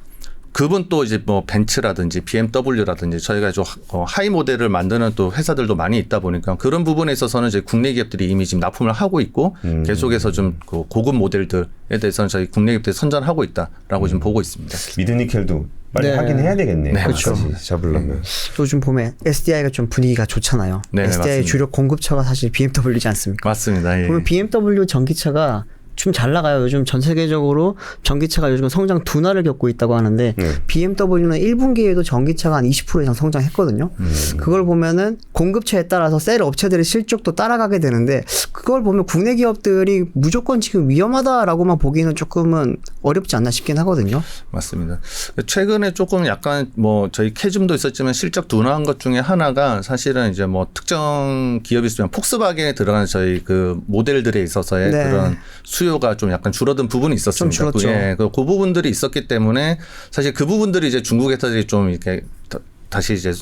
그분 또 이제 뭐 벤츠라든지 BMW라든지 저희가 좀 하이 모델을 만드는 또 회사들도 많이 있다 보니까 그런 부분에 있어서는 이제 국내 기업들이 이미 지금 납품을 하고 있고 계속해서 좀 그 고급 모델들에 대해서는 저희 국내 기업들이 선전하고 있다라고 지금 보고 있습니다. 미드니켈도 빨리 네. 하긴 해야 되겠네요. 네, 그렇죠. 잡으려면. 요즘 보면 SDI가 좀 분위기가 좋잖아요. 네, SDI 맞습니다. 주력 공급처가 사실 BMW지 않습니까? 맞습니다. 예. 보면 BMW 전기차가 좀 잘 나가요. 요즘 전 세계적으로 전기차가 요즘 성장 둔화를 겪고 있다고 하는데 BMW는 1분기에도 전기차가 한 20% 이상 성장했거든요. 그걸 보면은 공급처에 따라서 셀 업체들의 실적도 따라가게 되는데 그걸 보면 국내 기업들이 무조건 지금 위험하다라고만 보기는 조금은 어렵지 않나 싶긴 하거든요. 맞습니다. 최근에 조금 약간 뭐 저희 캐즘도 있었지만 실적 둔화한 것 중에 하나가 사실은 이제 뭐 특정 기업이 있으면 폭스바겐에 들어가는 저희 그 모델들에 있어서의 네. 그런 수요가 좀 약간 줄어든 부분이 있었습니다. 좀 줄었죠. 그 부분들이 있었기 때문에 사실 그 부분들이 이제 중국 회사들이 좀 이렇게 다시 이제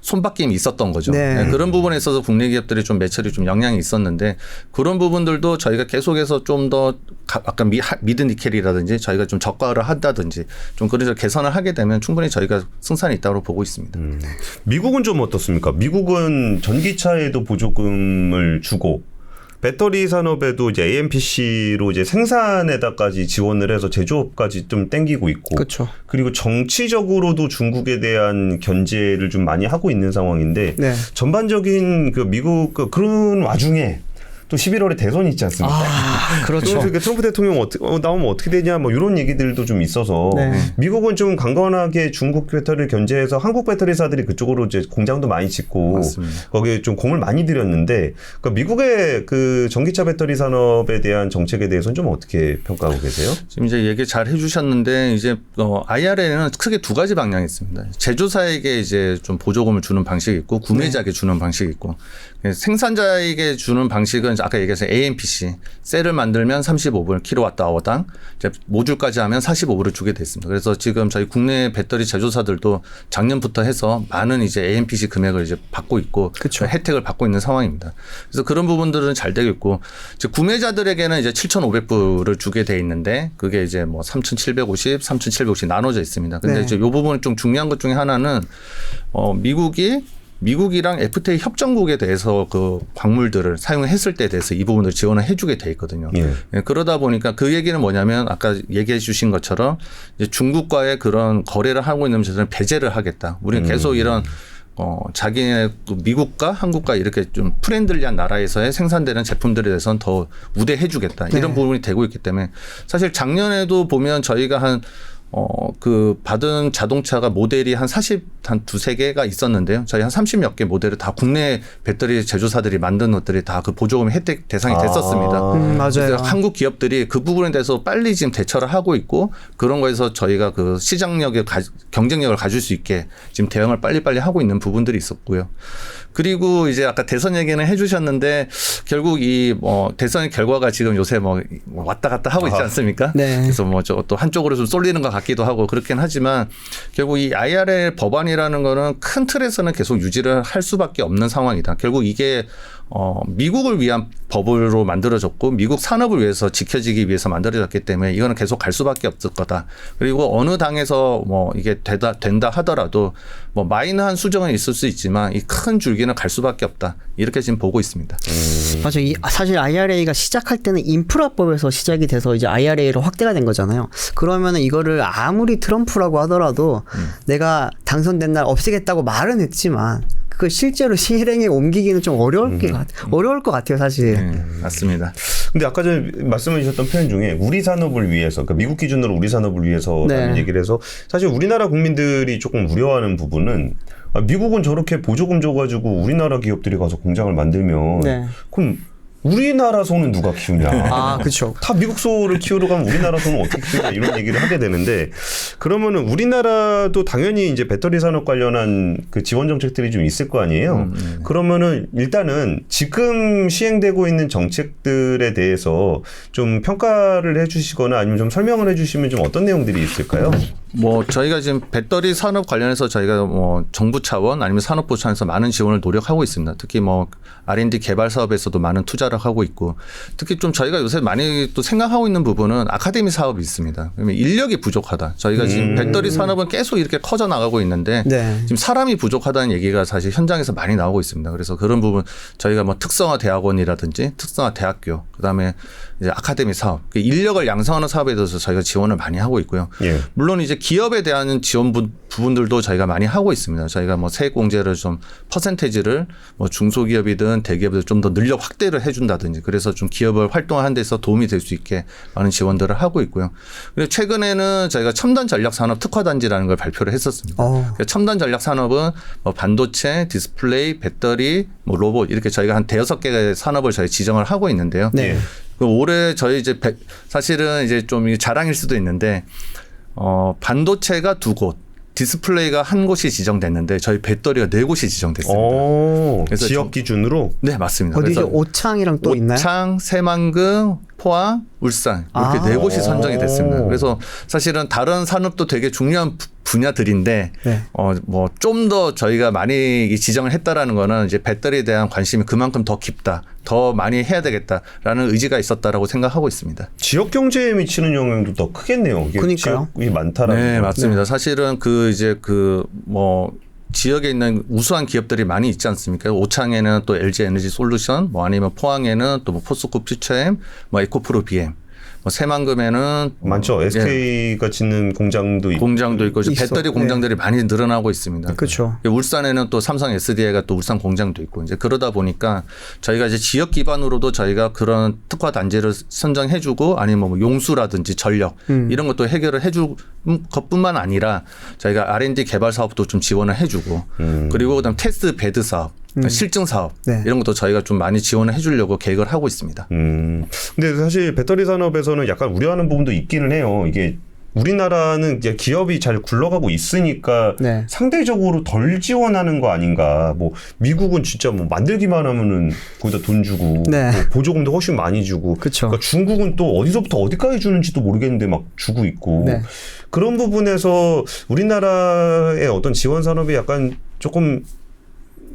손바뀜이 있었던 거죠. 네. 그런 부분에 있어서 국내 기업들이 좀 매출이 좀 영향이 있었는데 그런 부분들도 저희가 계속해서 좀 더 아까 미드 니켈이라든지 저희가 좀 저가를 한다든지 좀 그래서 개선을 하게 되면 충분히 저희가 승산이 있다고 보고 있습니다. 미국은 좀 어떻습니까? 미국은 전기차에도 보조금을 주고 배터리 산업에도 이제 AMPC로 이제 생산에다까지 지원을 해서 제조업까지 좀 땡기고 있고. 그렇죠. 그리고 정치적으로도 중국에 대한 견제를 좀 많이 하고 있는 상황인데 네. 전반적인 그 미국 그런 와중에 또 11월에 대선이 있지 않습니까? 그렇죠. 그래서 트럼프 대통령 나오면 어떻게 되냐 뭐 이런 얘기들도 좀 있어서 네. 미국은 좀 강건하게 중국 배터리를 견제해서 한국 배터리사들이 그쪽으로 이제 공장도 많이 짓고 맞습니다. 거기에 좀 공을 많이 들였는데 그러니까 미국의 그 전기차 배터리 산업에 대한 정책에 대해서는 좀 어떻게 평가하고 계세요? 지금 이제 얘기 잘 해주셨는데 이제 IRA는 크게 두 가지 방향이 있습니다. 제조사에게 이제 좀 보조금을 주는 방식이 있고 구매자에게 주는 방식이 있고 생산자에게 주는 방식은 아까 얘기해서 AMPC 셀을 만들면 35불 킬로와트아워당 이제 모듈까지 하면 45불을 주게 됐습니다. 그래서 지금 저희 국내 배터리 제조사들도 작년부터 해서 많은 이제 AMPC 금액을 이제 받고 있고 그쵸. 혜택을 받고 있는 상황입니다. 그래서 그런 부분들은 잘 되고 있고 이제 구매자들에게는 이제 7,500불을 주게 돼 있는데 그게 이제 뭐 3,750, 3,750 나눠져 있습니다. 근데 네. 이제 이 부분 좀 중요한 것 중에 하나는 미국이랑 FTA 협정국에 대해서 그 광물들을 사용했을 때에 대해서 이 부분을 지원을 해주게 돼 있거든요. 예. 그러다 보니까 그 얘기는 뭐냐면 아까 얘기해 주신 것처럼 이제 중국과의 그런 거래를 하고 있는 점에서는 배제를 하겠다. 우리는 계속 이런 자기네 미국과 한국과 이렇게 좀 프렌들리한 나라에서의 생산되는 제품들에 대해서는 더 우대해 주겠다. 이런 네. 부분이 되고 있기 때문에 사실 작년에도 보면 저희가 그 받은 자동차가 모델이 한 두세 개가 있었는데요. 저희 한 30몇 개 모델을 다 국내 배터리 제조사들이 만든 것들이 다 그 보조금 혜택 대상이 됐었습니다. 맞아요. 그래서 한국 기업들이 그 부분에 대해서 빨리 지금 대처를 하고 있고 그런 거에서 저희가 그 시장력에 경쟁력을 가질 수 있게 지금 대응을 빨리빨리 하고 있는 부분들이 있었고요. 그리고 이제 아까 대선 얘기는 해주셨는데 결국 이 대선의 결과가 지금 요새 왔다 갔다 하고 있지 않습니까? 네. 그래서 또 한쪽으로 좀 쏠리는 것 같기도 하고 그렇긴 하지만 결국 이 IRA 법안이라는 거는 큰 틀에서는 계속 유지를 할 수밖에 없는 상황이다. 결국 이게 미국을 위한 법으로 만들어졌고 미국 산업을 위해서 지켜지기 위해서 만들어졌기 때문에 이거는 계속 갈 수밖에 없을 거다. 그리고 어느 당에서 이게 된다 하더라도 마이너한 수정은 있을 수 있지만 이 큰 줄기는 갈 수밖에 없다. 이렇게 지금 보고 있습니다. 맞아요. 사실 IRA가 시작할 때는 인프라법에서 시작이 돼서 이제 IRA로 확대가 된 거잖아요. 그러면은 이거를 아무리 트럼프라고 하더라도 내가 당선된 날 없애겠다고 말은 했지만 그걸 실제로 실행에 옮기기는 좀 어려울 것 같아요, 사실. 맞습니다. 근데 아까 전에 말씀해 주셨던 표현 중에 우리 산업을 위해서, 그러니까 미국 기준으로 우리 산업을 위해서라는 네. 얘기를 해서 사실 우리나라 국민들이 조금 우려하는 부분은 미국은 저렇게 보조금 줘가지고 우리나라 기업들이 가서 공장을 만들면 네. 그럼 우리나라 소는 누가 키우냐. 아, 그렇죠. 다 미국 소를 키우러 가면 우리나라 소는 어떻게 키우냐 이런 얘기를 하게 되는데 그러면은 우리나라도 당연히 이제 배터리 산업 관련한 그 지원 정책들이 좀 있을 거 아니에요. 그러면은 일단은 지금 시행되고 있는 정책들에 대해서 좀 평가를 해주시거나 아니면 좀 설명을 해주시면 좀 어떤 내용들이 있을까요? 저희가 지금 배터리 산업 관련해서 저희가 정부 차원 아니면 산업부 차원에서 많은 지원을 노력하고 있습니다. 특히 R&D 개발 사업에서도 많은 투자를 하고 있고 특히 좀 저희가 요새 많이 또 생각하고 있는 부분은 아카데미 사업이 있습니다. 그러면 인력이 부족하다. 저희가 지금 배터리 산업은 계속 이렇게 커져 나가고 있는데 네. 지금 사람이 부족하다는 얘기가 사실 현장에서 많이 나오고 있습니다. 그래서 그런 부분 저희가 특성화 대학원이라든지 특성화 대학교 그다음에 이제 아카데미 사업 인력을 양성하는 사업에 대해서 저희가 지원을 많이 하고 있고요. 예. 물론 이제 기업에 대한 지원 부분들도 저희가 많이 하고 있습니다. 저희가 세액 공제를 좀 퍼센테이지를 중소기업이든 대기업이든 좀 더 늘려 확대를 해준다든지 그래서 좀 기업을 활동하는 데서 도움이 될 수 있게 많은 지원들을 하고 있고요. 그리고 최근에는 저희가 첨단 전략 산업 특화 단지라는 걸 발표를 했었습니다. 첨단 전략 산업은 반도체, 디스플레이, 배터리, 로봇 이렇게 저희가 한 5개의 산업을 저희 지정을 하고 있는데요. 네. 올해 저희 이제 사실은 이제 좀 자랑일 수도 있는데 반도체가 2곳, 디스플레이가 1곳이 지정됐는데 저희 배터리가 4곳이 지정됐습니다. 그래서 지역 기준으로? 네, 맞습니다. 어디죠? 그래서 오창이랑 또 있나요? 오창, 새만금, 포항, 울산 이렇게 4곳이 선정이 됐습니다. 그래서 사실은 다른 산업도 되게 중요한 분야들인데 네. 좀 더 저희가 많이 지정을 했다라는 거는 이제 배터리에 대한 관심이 그만큼 더 깊다, 더 많이 해야 되겠다라는 의지가 있었다라고 생각하고 있습니다. 지역 경제에 미치는 영향도 더 크겠네요. 이게 그러니까요. 지역이 많다라는. 네, 거. 맞습니다. 사실은 지역에 있는 우수한 기업들이 많이 있지 않습니까? 오창에는 또 LG 에너지 솔루션, 아니면 포항에는 또 포스코 퓨처엠, 에코프로 BM. 뭐 새만금에는 많죠. SK가 짓는 공장도 있고. 공장도 있고 있어. 배터리 공장들이 많이 늘어나고 있습니다. 그렇죠. 울산에는 또 삼성 SDI가 또 울산 공장도 있고 이제 그러다 보니까 저희가 이제 지역 기반으로도 저희가 그런 특화 단지를 선정해주고 아니면 뭐 용수라든지 전력 이런 것도 해결을 해줄 것뿐만 아니라 저희가 R&D 개발 사업도 좀 지원을 해주고 그리고 그다음 테스트 베드 사업. 실증 사업 네. 이런 것도 저희가 좀 많이 지원을 해주려고 계획을 하고 있습니다. 근데 사실 배터리 산업에서는 약간 우려하는 부분도 있기는 해요. 이게 우리나라는 이제 기업이 잘 굴러가고 있으니까 네. 상대적으로 덜 지원하는 거 아닌가. 뭐 미국은 진짜 뭐 만들기만 하면은 거기다 돈 주고 네. 뭐 보조금도 훨씬 많이 주고. 그쵸. 그러니까 중국은 또 어디서부터 어디까지 주는지도 모르겠는데 막 주고 있고. 네. 그런 부분에서 우리나라의 어떤 지원 산업이 약간 조금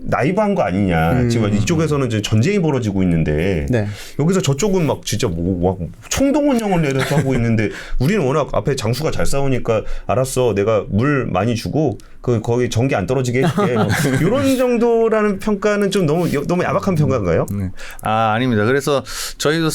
나이브한 거 아니냐. 지금 이쪽에서는 이제 전쟁이 벌어지고 있는데 네. 여기서 저쪽은 막 진짜 뭐 총동원령을 내려서 하고 있는데 우리는 워낙 앞에 장수가 잘 싸우니까 알았어 내가 물 많이 주고 거기 전기 안 떨어지게 해줄게. 이런 정도라는 평가는 좀 너무 야박한 평가인가요? 네. 아닙니다. 그래서 저희도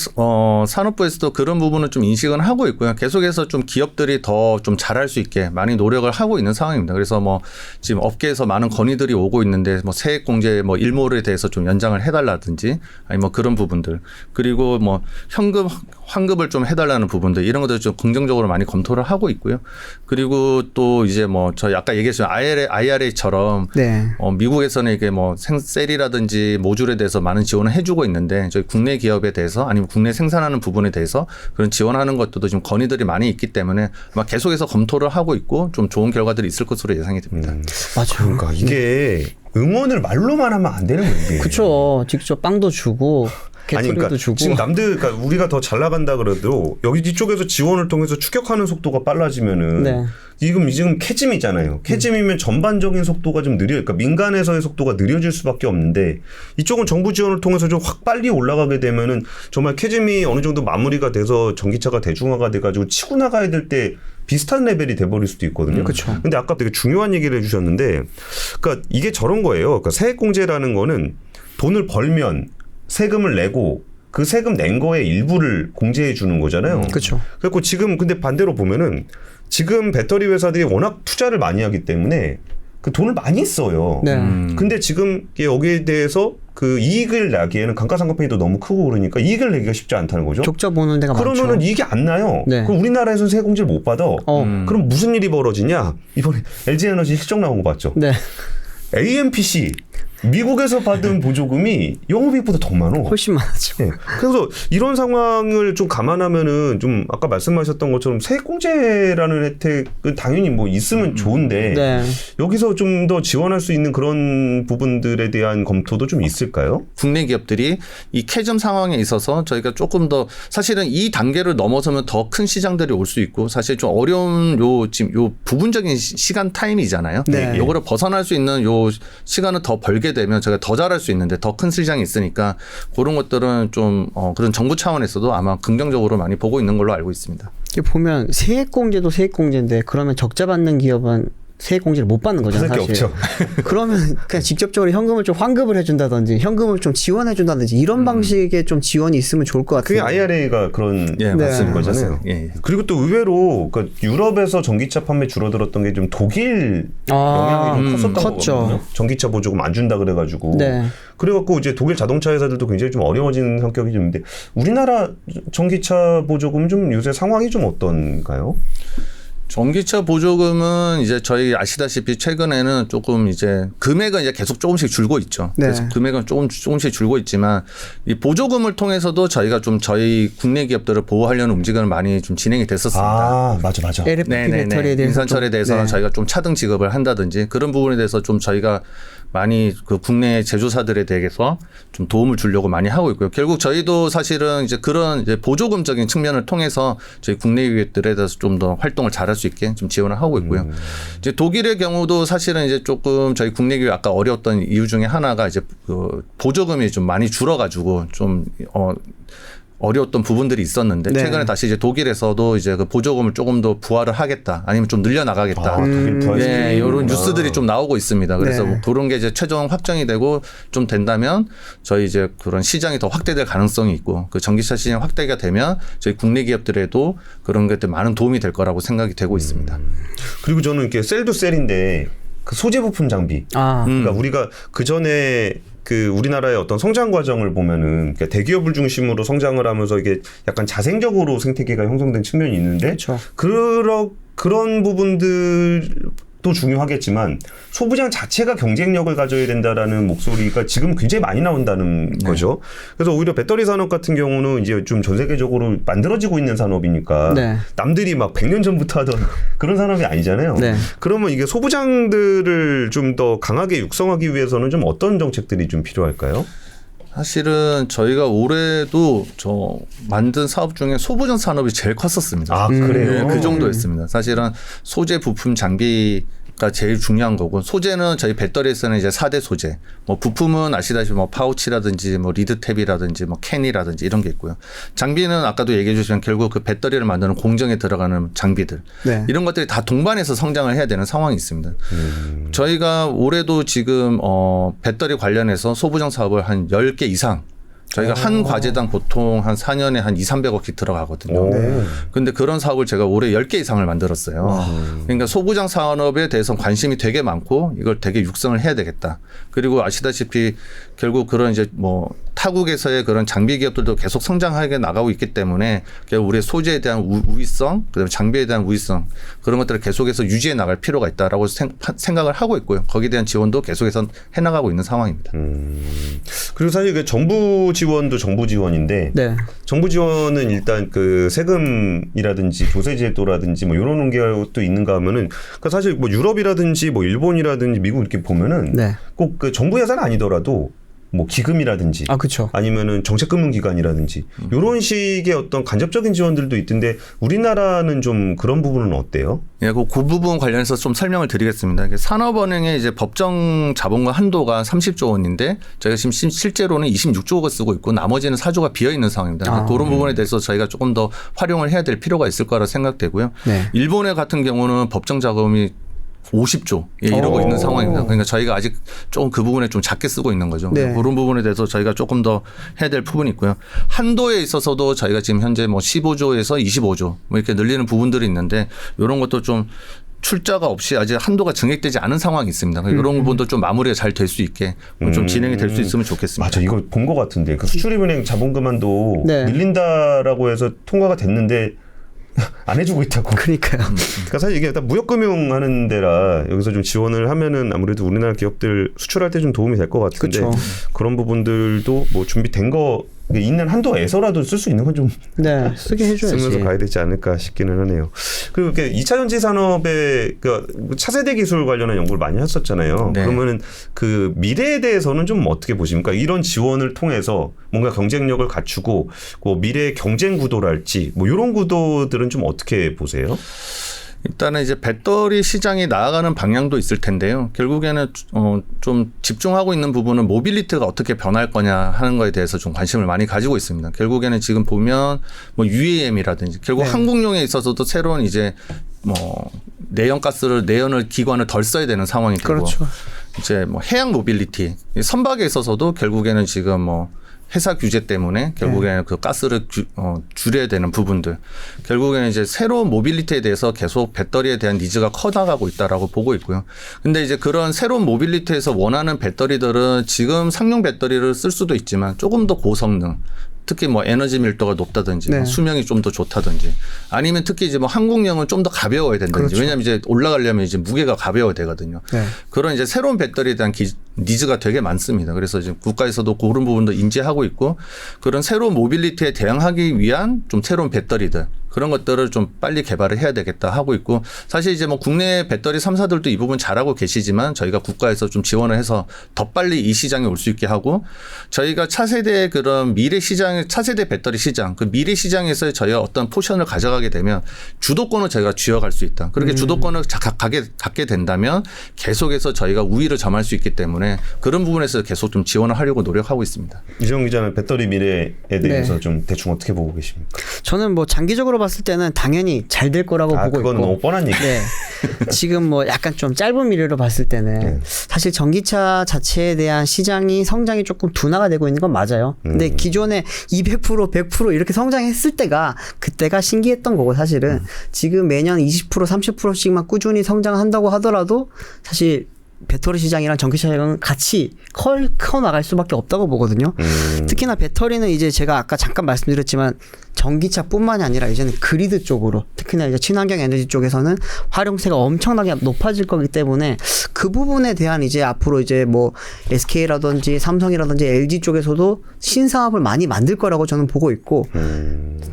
산업부에서도 그런 부분을 좀 인식은 하고 있고요. 계속해서 좀 기업들이 더 좀 잘할 수 있게 많이 노력을 하고 있는 상황입니다. 그래서 뭐 지금 업계에서 많은 건의들이 오고 있는데 뭐 세액 공제 뭐 일몰에 대해서 좀 연장을 해달라든지 아니 뭐 그런 부분들 그리고 뭐 현금 환급을 좀 해달라는 부분들 이런 것들 좀 긍정적으로 많이 검토를 하고 있고요. 그리고 또 이제 뭐 저희 아까 얘기했죠 IRA처럼 네. 미국에서는 이게 뭐 셀이라든지 모듈에 대해서 많은 지원을 해주고 있는데 저희 국내 기업에 대해서 아니면 국내 생산하는 부분에 대해서 그런 지원하는 것들도 지금 건의들이 많이 있기 때문에 아마 계속해서 검토를 하고 있고 좀 좋은 결과들이 있을 것으로 예상이 됩니다. 맞아요. 그러니까 이게 응원을 말로만 하면 안 되는 거예요. 이게. 그렇죠. 직접 빵도 주고 아니, 개토리도 그러니까 주고. 지금 그러니까 우리가 더 잘 나간다 그래도 여기 이쪽에서 지원을 통해서 추격하는 속도가 빨라지면은 네. 지금 캐즘이잖아요. 캐즘이면 전반적인 속도가 좀 그러니까 민간에서의 속도가 느려질 수밖에 없는데 이쪽은 정부 지원을 통해서 좀 확 빨리 올라가게 되면은 정말 캐즘이 어느 정도 마무리가 돼서 전기차가 대중화가 돼가지고 치고 나가야 될 때 비슷한 레벨이 돼버릴 수도 있거든요. 그쵸. 근데 아까 되게 중요한 얘기를 해주셨는데, 그러니까 이게 저런 거예요. 그러니까 세액공제라는 거는 돈을 벌면 세금을 내고 그 세금 낸 거의 일부를 공제해 주는 거잖아요. 그렇죠. 그래서 지금 근데 반대로 보면은 지금 배터리 회사들이 워낙 투자를 많이 하기 때문에 그 돈을 많이 써요. 네. 근데 지금 여기에 대해서 그 이익을 내기에는 감가상각비도 너무 크고 그러니까 이익을 내기가 쉽지 않다는 거죠. 적자 보는 데가 그러면은 많죠. 이익이 안 나요. 네. 그럼 우리나라에서는 세공제를 못 받아. 그럼 무슨 일이 벌어지냐? 이번에 LG에너지 실적 나온 거 봤죠? 네. AMPC 미국에서 받은 보조금이 영업이익보다 더 많어. 훨씬 많았죠. 네. 그래서 이런 상황을 좀 감안하면은 좀 아까 말씀하셨던 것처럼 세액공제라는 혜택은 당연히 뭐 있으면 좋은데 네. 여기서 좀 더 지원할 수 있는 그런 부분들에 대한 검토도 좀 있을까요? 국내 기업들이 이 캐즘 상황에 있어서 저희가 조금 더 사실은 이 단계를 넘어서면 더 큰 시장들이 올 수 있고 사실 좀 어려운 지금 요 부분적인 시간 타임이잖아요. 네. 요거를 벗어날 수 있는 요 시간을 더 벌게 되면 저희가 더 잘할 수 있는데 더 큰 시장이 있으니까 그런 것들은 좀 그런 정부 차원에서도 아마 긍정적으로 많이 보고 있는 걸로 알고 있습니다. 이게 보면 세액공제도 세액공제인데 그러면 적자 받는 기업은 세액공제를 못 받는 거잖아요. 받을 게 사실. 없죠. 그러면 그냥 직접적으로 현금을 좀 환급을 해준다든지 현금을 좀 지원해준다든지 이런 방식의 좀 지원이 있으면 좋을 것 그게 같아요. IRA가 그런 예, 네. 말씀인 거잖아요. 맞습니다. 예, 예. 그리고 또 의외로 그러니까 유럽에서 전기차 판매 줄어들었던 게 좀 독일 영향이 좀 컸었던 컸죠. 거거든요. 전기차 보조금 안 준다 그래가지고. 네. 그래갖고 이제 독일 자동차 회사들도 굉장히 좀 어려워지는 성격이 좀 있는데 우리나라 전기차 보조금 좀 요새 상황이 좀 어떤가요? 전기차 보조금은 이제 저희 아시다시피 최근에는 조금 이제 금액은 이제 계속 조금씩 줄고 있죠. 네. 그래서 금액은 조금씩 줄고 있지만 이 보조금을 통해서도 저희가 좀 저희 국내 기업들을 보호하려는 움직임을 많이 좀 진행이 됐었습니다. 아, 맞아. LFP 배터리에 대해서 인산철에 대해서는 네. 저희가 좀 차등 지급을 한다든지 그런 부분에 대해서 좀 저희가 많이 그 국내 제조사들에 대해서 좀 도움을 주려고 많이 하고 있고요. 결국 저희도 사실은 이제 그런 이제 보조금적인 측면을 통해서 저희 국내 기업들에 대해서 좀 더 활동을 잘할 수 있게 좀 지원을 하고 있고요. 이제 독일의 경우도 사실은 이제 조금 저희 국내 기업 아까 어려웠던 이유 중에 하나가 이제 그 보조금이 좀 많이 줄어가지고 좀 어려웠던 부분들이 있었는데 네. 최근에 다시 이제 독일에서도 이제 그 보조금을 조금 더 부활을 하겠다 아니면 좀 늘려나가겠다. 독일 부활 예, 이런 뉴스들이 좀 나오고 있습니다. 그래서 네. 뭐 그런 게 이제 최종 확정이 되고 좀 된다면 저희 이제 그런 시장이 더 확대될 가능성이 있고 그 전기차 시장 확대가 되면 저희 국내 기업들에도 그런 것들 많은 도움이 될 거라고 생각이 되고 있습니다. 그리고 저는 이렇게 셀도 셀인데 그 소재 부품 장비. 그러니까 우리가 그 전에 그 우리나라의 어떤 성장 과정을 보면은 그러니까 대기업을 중심으로 성장을 하면서 이게 약간 자생적으로 생태계가 형성된 측면이 있는데 그렇죠. 그런 부분들도 중요하겠지만 소부장 자체가 경쟁력을 가져야 된다라는 목소리가 지금 굉장히 많이 나온다는 거죠. 그래서 오히려 배터리 산업 같은 경우는 이제 좀 전 세계적으로 만들어지고 있는 산업이니까 네. 남들이 막 100년 전부터 하던 그런 산업이 아니잖아요. 네. 그러면 이게 소부장들을 좀 더 강하게 육성하기 위해서는 좀 어떤 정책들이 좀 필요할까요? 사실은 저희가 올해도 저 만든 사업 중에 소부장 산업이 제일 컸었습니다. 아, 그래요? 네, 그 정도였습니다. 사실은 소재 부품 장비가 제일 중요한 거고 소재는 저희 배터리에서는 이제 4대 소재. 뭐 부품은 아시다시피 뭐 파우치라든지 뭐 리드탭이라든지 뭐 캔이라든지 이런 게 있고요. 장비는 아까도 얘기해 주시면 결국 그 배터리를 만드는 공정에 들어가는 장비들. 네. 이런 것들이 다 동반해서 성장을 해야 되는 상황이 있습니다. 저희가 올해도 지금 배터리 관련해서 소부장 사업을 한 10개 이상 저희가 한 과제당 보통 한 4년에 한 200~300억씩 들어가거든요. 근데 그런 사업을 제가 올해 10개 이상을 만들었어요. 그러니까 소부장 산업에 대해서 관심이 되게 많고 이걸 되게 육성을 해야 되겠다. 그리고 아시다시피 결국 그런 이제 뭐 타국에서의 그런 장비 기업들도 계속 성장하게 나가고 있기 때문에 결국 우리의 소재에 대한 우위성, 그다음에 장비에 대한 우위성 그런 것들을 계속해서 유지해 나갈 필요가 있다라고 생각을 하고 있고요. 거기에 대한 지원도 계속해서 해나가고 있는 상황입니다. 그리고 사실 그 정부 지원도 정부 지원인데 네. 정부 지원은 일단 그 세금이라든지 조세 제도라든지 뭐 이런 것도 있는가 하면은 그러니까 사실 뭐 유럽이라든지 뭐 일본이라든지 미국 이렇게 보면은 네. 꼭 그 정부 예산 아니더라도 뭐 기금이라든지 그렇죠. 아니면은 정책금융기관이라든지 이런 식의 어떤 간접적인 지원들도 있던데 우리나라는 좀 그런 부분은 어때요? 예, 그 부분 관련해서 좀 설명을 드리겠습니다. 산업은행의 이제 법정 자본금 한도가 30조 원인데 저희가 지금 실제로는 26조 원을 쓰고 있고 나머지는 4조가 비어 있는 상황입니다. 그런 부분에 대해서 저희가 조금 더 활용을 해야 될 필요가 있을 거라 생각되고요. 네. 일본의 같은 경우는 법정 자금이 50조 이러고 있는 상황입니다. 그러니까 저희가 아직 조금 그 부분에 좀 작게 쓰고 있는 거죠. 네. 그런 부분에 대해서 저희가 조금 더 해야 될 부분이 있고요. 한도에 있어서도 저희가 지금 현재 뭐 15조에서 25조 뭐 이렇게 늘리는 부분들이 있는데 이런 것도 좀 출자가 없이 아직 한도가 증액되지 않은 상황이 있습니다. 이런 부분도 좀 마무리가 잘 될 수 있게 좀 진행이 될 수 있으면 좋겠습니다. 맞아, 이거 본 것 같은데 그 수출입은행 자본금 한도 네. 밀린다라고 해서 통과가 됐는데 안 해주고 있다고. 그러니까요. 그러니까 사실 이게 다 무역금융 하는 데라 여기서 좀 지원을 하면은 아무래도 우리나라 기업들 수출할 때 좀 도움이 될 것 같은데 그쵸. 그런 부분들도 뭐 준비된 거 있는 한도에서라도 쓸 수 있는 건 좀 네, 쓰게 해줘야지. 쓰면서 가야 되지 않을까 싶기는 하네요. 그리고 이렇게 2차 전지 산업의 그 차세대 기술 관련한 연구를 많이 했었잖아요. 네. 그러면은 그 미래에 대해서는 좀 어떻게 보십니까? 이런 지원을 통해서 뭔가 경쟁력을 갖추고 그 미래의 경쟁 구도랄지 뭐 이런 구도들은 좀 어떻게 보세요? 일단은 이제 배터리 시장이 나아가는 방향도 있을 텐데요. 결국에는 좀 집중하고 있는 부분은 모빌리티가 어떻게 변할 거냐 하는 거에 대해서 좀 관심을 많이 가지고 있습니다. 결국에는 지금 보면 뭐 UAM이라든지 결국 네. 항공용에 있어서도 새로운 이제 뭐 내연을 기관을 덜 써야 되는 상황이 되고 그렇죠. 이제 뭐 해양 모빌리티 선박에 있어서도 결국에는 지금 뭐 회사 규제 때문에 결국에는 그 가스를 줄여야 되는 부분들. 결국에는 이제 새로운 모빌리티에 대해서 계속 배터리에 대한 니즈가 커나가고 있다라고 보고 있고요. 근데 이제 그런 새로운 모빌리티에서 원하는 배터리들은 지금 상용 배터리를 쓸 수도 있지만 조금 더 고성능. 특히 뭐 에너지 밀도가 높다든지 네. 뭐 수명이 좀 더 좋다든지 아니면 특히 이제 뭐 항공용은 좀 더 가벼워야 된다든지 그렇죠. 왜냐하면 이제 올라가려면 이제 무게가 가벼워야 되거든요. 네. 그런 이제 새로운 배터리에 대한 니즈가 되게 많습니다. 그래서 지금 국가에서도 그런 부분도 인지하고 있고 그런 새로운 모빌리티에 대응하기 위한 좀 새로운 배터리들 그런 것들을 좀 빨리 개발을 해야 되겠다 하고 있고 사실 이제 뭐 국내 배터리 3사들도 이 부분 잘하고 계시지만 저희가 국가에서 좀 지원을 해서 더 빨리 이 시장에 올 수 있게 하고 저희가 차세대 그런 미래 시장 차세대 배터리 시장 그 미래 시장에서 저희가 어떤 포션을 가져가게 되면 주도권을 저희가 쥐어갈 수 있다. 그렇게 주도권을 갖게 된다면 계속해서 저희가 우위를 점할 수 있기 때문에 때문에 그런 부분에서 계속 좀 지원을 하려고 노력하고 있습니다. 이정 기자는 배터리 미래에 대해서 네. 좀 대충 어떻게 보고 계십니까? 저는 뭐 장기적으로 봤을 때는 당연히 잘 될 거라고 보고 그거는 있고. 너무 뻔한 얘기. 네. 지금 뭐 약간 좀 짧은 미래로 봤을 때는 네. 사실 전기차 자체에 대한 시장이 성장이 조금 둔화가 되고 있는 건 맞아요. 근데 기존에 200% 100% 이렇게 성장했을 때가 그때가 신기했던 거고 사실은 지금 매년 20% 30%씩만 꾸준히 성장한다고 하더라도 사실 배터리 시장이랑 전기차 시장은 같이 커 나갈 수밖에 없다고 보거든요. 특히나 배터리는 이제 제가 아까 잠깐 말씀드렸지만 전기차뿐만이 아니라 이제는 그리드 쪽으로 특히나 이제 친환경 에너지 쪽에서는 활용세가 엄청나게 높아질 거기 때문에 그 부분에 대한 이제 앞으로 이제 뭐 SK라든지 삼성이라든지 LG 쪽에서도 신사업을 많이 만들 거라고 저는 보고 있고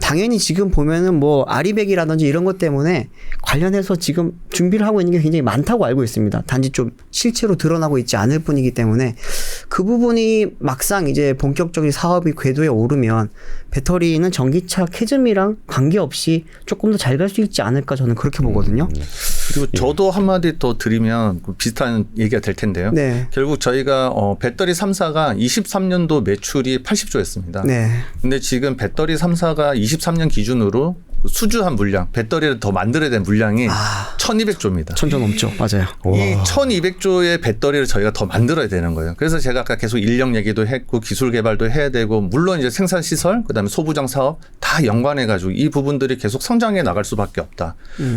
당연히 지금 보면은 뭐 아리백이라든지 이런 것 때문에 관련해서 지금 준비를 하고 있는 게 굉장히 많다고 알고 있습니다. 단지 좀 실체로 드러나고 있지 않을 뿐이기 때문에 그 부분이 막상 이제 본격적인 사업이 궤도에 오르면 배터리는 전기차 캐즘이랑 관계없이 조금 더 잘 갈 수 있지 않을까 저는 그렇게 보거든요. 그리고 저도 한마디 더 드리면 비슷한 얘기가 될 텐데요. 네. 결국 저희가 배터리 3사가 23년도 매출이 80조였습니다. 네. 근데 지금 배터리 3사가 23년 기준으로 수주한 물량, 배터리를 더 만들어야 될 물량이 1200조입니다. 1000조 넘죠. 맞아요. 이 1200조의 배터리를 저희가 더 만들어야 되는 거예요. 그래서 제가 아까 계속 인력 얘기도 했고 기술 개발도 해야 되고 물론 이제 생산 시설, 그다음에 소부장 사업 다 연관해 가지고 이 부분들이 계속 성장해 나갈 수밖에 없다.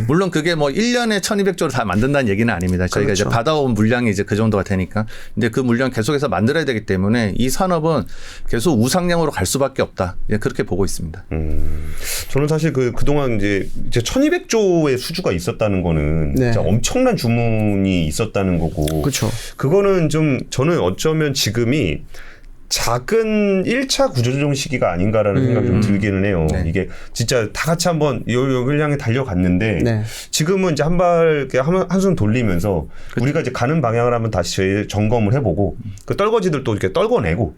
물론 그게 뭐 1년에 1200조를 다 만든다는 얘기는 아닙니다. 저희가 그렇죠. 이제 받아온 물량이 이제 그 정도가 되니까. 근데 그 물량 계속해서 만들어야 되기 때문에 이 산업은 계속 우상향으로 갈 수밖에 없다. 그렇게 보고 있습니다. 저는 사실 그동안 이제 1200조의 수주가 있었다는 거는 네. 진짜 엄청난 주문이 있었다는 거고. 그렇죠. 그거는 좀 저는 어쩌면 지금이 작은 1차 구조조정 시기가 아닌가라는 생각이 좀 들기는 해요. 네. 이게 진짜 다 같이 한번 여기를 향해 달려갔는데 네. 지금은 이제 한숨 돌리면서 우리가 이제 가는 방향을 한번 다시 점검을 해보고 그 떨거지들 또 이렇게 떨궈내고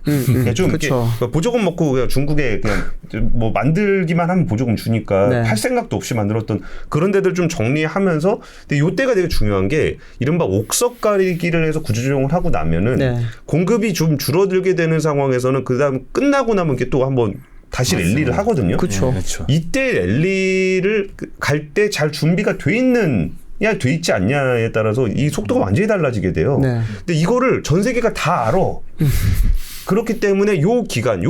좀 이렇게 그쵸. 보조금 먹고 그냥 중국에 그냥 뭐 만들기만 하면 보조금 주니까 네. 할 생각도 없이 만들었던 그런 데들 좀 정리하면서 근데 요때가 되게 중요한 게 이른바 옥석 가리기를 해서 구조조정을 하고 나면은 네. 공급이 좀 줄어들게 되는 상황에서는 그다음 끝나고 나면 이게 또 한번 다시 랠리를 하거든요. 그렇죠. 그렇죠. 이때 랠리를 갈 때 잘 준비가 돼 있지 않냐에 따라서 이 속도가 완전히 달라지게 돼요. 네. 근데 이거를 전 세계가 다 알아. 그렇기 때문에 요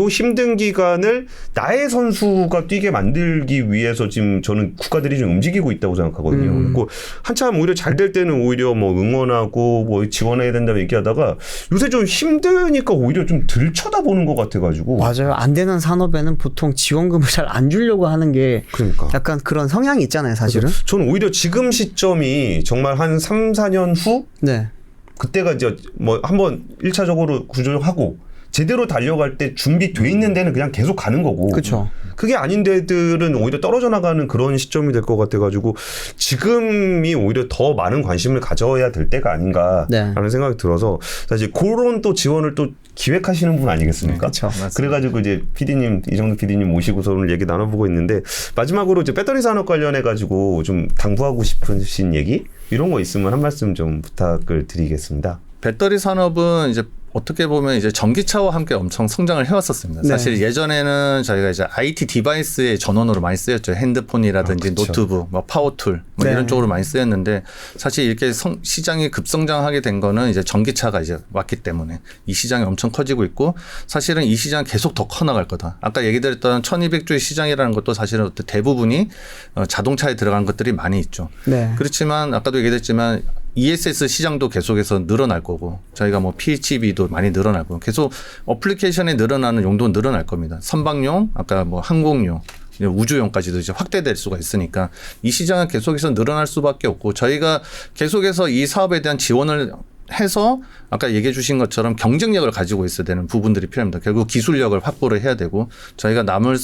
힘든 기간을 나의 선수가 뛰게 만들기 위해서 지금 저는 국가들이 좀 움직이고 있다고 생각하거든요. 그리고 한참 오히려 잘 될 때는 오히려 뭐 응원하고 뭐 지원해야 된다고 얘기하다가 요새 좀 힘드니까 오히려 좀 덜 쳐다보는 것 같아가지고. 맞아요. 안 되는 산업에는 보통 지원금을 잘 안 주려고 하는 게 그러니까. 약간 그런 성향이 있잖아요, 사실은. 저는 오히려 지금 시점이 정말 한 3, 4년 후 네. 그때가 이제 뭐 한번 1차적으로 구조하고 제대로 달려갈 때 준비돼 있는 데는 그냥 계속 가는 거고. 그쵸. 그게 아닌 데들은 오히려 떨어져 나가는 그런 시점이 될 것 같아가지고 지금이 오히려 더 많은 관심을 가져야 될 때가 아닌가라는 네. 생각이 들어서 사실 그런 또 지원을 또 기획하시는 분 아니겠습니까? 그쵸. 그래가지고 이제 PD님, 이정도 PD님 모시고서 오늘 얘기 나눠보고 있는데 마지막으로 이제 배터리 산업 관련해가지고 좀 당부하고 싶으신 얘기 이런 거 있으면 한 말씀 좀 부탁을 드리겠습니다. 배터리 산업은 이제 어떻게 보면 이제 전기차와 함께 엄청 성장을 해왔었습니다. 네. 사실 예전에는 저희가 이제 IT 디바이스의 전원으로 많이 쓰였죠. 핸드폰이라든지 그렇죠. 노트북, 뭐 파워툴 뭐 네. 이런 쪽으로 많이 쓰였는데 사실 이렇게 시장이 급성장하게 된 거는 이제 전기차가 이제 왔기 때문에 이 시장이 엄청 커지고 있고 사실은 이 시장 계속 더 커나갈 거다. 아까 얘기드렸던 1200조의 시장이라는 것도 사실은 대부분이 자동차에 들어간 것들이 많이 있죠. 네. 그렇지만 아까도 얘기했지만 ESS 시장도 계속해서 늘어날 거고 저희가 뭐 PHEV도 많이 늘어날 거고 계속 어플리케이션에 늘어나는 용도는 늘어날 겁니다. 선박용, 아까 뭐 항공용, 우주용까지도 이제 확대될 수가 있으니까 이 시장은 계속해서 늘어날 수밖에 없고 저희가 계속해서 이 사업에 대한 지원을 해서 아까 얘기해 주신 것처럼 경쟁력을 가지고 있어야 되는 부분들이 필요합니다. 결국 기술력을 확보를 해야 되고 저희가 남을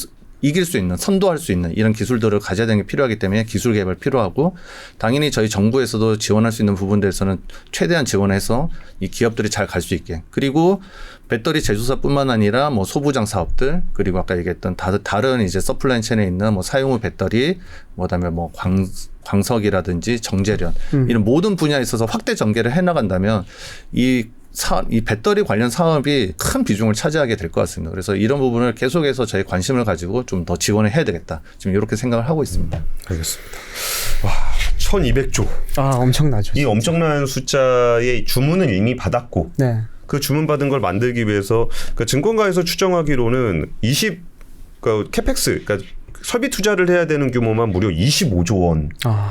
이길 수 있는, 선도할 수 있는 이런 기술들을 가져야 되는 게 필요하기 때문에 기술 개발 필요하고 당연히 저희 정부에서도 지원할 수 있는 부분들에서는 최대한 지원해서 이 기업들이 잘 갈 수 있게 그리고 배터리 제조사뿐만 아니라 뭐 소부장 사업들 그리고 아까 얘기했던 다른 이제 서플라이 체인에 있는 뭐 사용 후 배터리 그다음에 뭐 광석이라든지 정제련 이런 모든 분야에 있어서 확대 전개를 해 나간다면 이 이 배터리 관련 사업이 큰 비중을 차지하게 될 것 같습니다. 그래서 이런 부분을 계속해서 저희 관심을 가지고 좀 더 지원을 해야 되겠다. 지금 이렇게 생각을 하고 있습니다. 알겠습니다. 와, 1200조. 아, 엄청나죠. 이 엄청난 숫자의 주문을 이미 받았고 네. 그 주문 받은 걸 만들기 위해서 그 증권가에서 추정하기로는 그 캐펙스, 그러니까 설비 투자를 해야 되는 규모만 무려 25조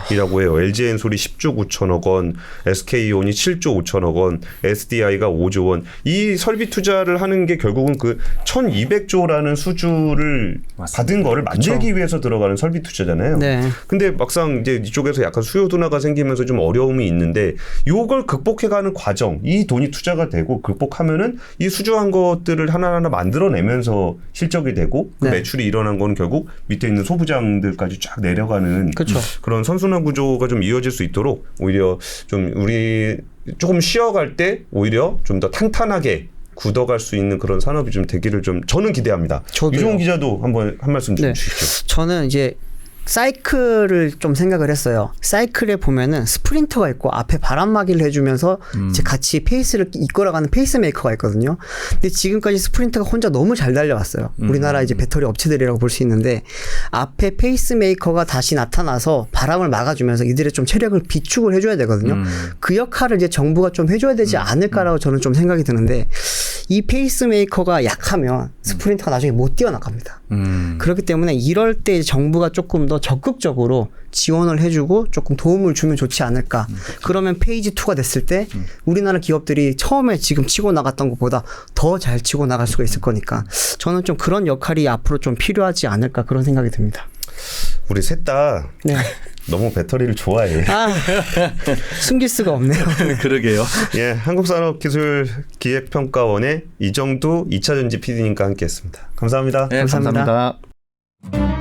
원이라고 해요. LG엔솔이 10조 9천억 원, SK온이 7조 5천억 원, SDI가 5조 원. 이 설비 투자를 하는 게 결국은 그 1200조라는 수주를 맞습니다. 받은 거를 만들기 위해서 들어가는 설비 투자잖아요. 네. 근데 막상 이제 이쪽에서 약간 수요 둔화가 생기면서 좀 어려움이 있는데 요걸 극복해가는 과정, 이 돈이 투자가 되고 극복하면은 이 수주한 것들을 하나하나 만들어내면서 실적이 되고 그 네. 매출이 일어난 건 결국 밑에 있는 소부장들까지 쫙 내려가는 그쵸. 그런 선순환 구조가 좀 이어질 수 있도록 오히려 좀 우리 조금 쉬어갈 때 오히려 좀 더 탄탄하게 굳어갈 수 있는 그런 산업이 좀 되기를 좀 저는 기대합니다. 저도요. 유종훈 기자도 한번 한 말씀 좀 네. 주시죠. 저는 이제 사이클을 좀 생각을 했어요. 사이클에 보면은 스프린터가 있고 앞에 바람막이를 해주면서 이제 같이 페이스를 이끌어가는 페이스메이커가 있거든요. 근데 지금까지 스프린터가 혼자 너무 잘 달려왔어요. 우리나라 이제 배터리 업체들이라고 볼 수 있는데 앞에 페이스메이커가 다시 나타나서 바람을 막아주면서 이들의 좀 체력을 비축을 해줘야 되거든요. 그 역할을 이제 정부가 좀 해줘야 되지 않을까라고 저는 좀 생각이 드는데 이 페이스메이커가 약하면 스프린터가 나중에 못 뛰어나갑니다. 그렇기 때문에 이럴 때 정부가 조금 더 적극적으로 지원을 해주고 조금 도움을 주면 좋지 않을까. 그러면 페이지 2가 됐을 때 우리나라 기업들이 처음에 지금 치고 나갔던 것보다 더 잘 치고 나갈 수가 있을 거니까 저는 좀 그런 역할이 앞으로 좀 필요하지 않을까 그런 생각이 듭니다. 우리 셋 다 네. 너무 배터리를 좋아해. 숨길 수가 없네요. 그러게요. 예, 한국산업기술기획평가원의 이정두 2차전지 PD님과 함께했습니다. 감사합니다. 네, 감사합니다. 감사합니다.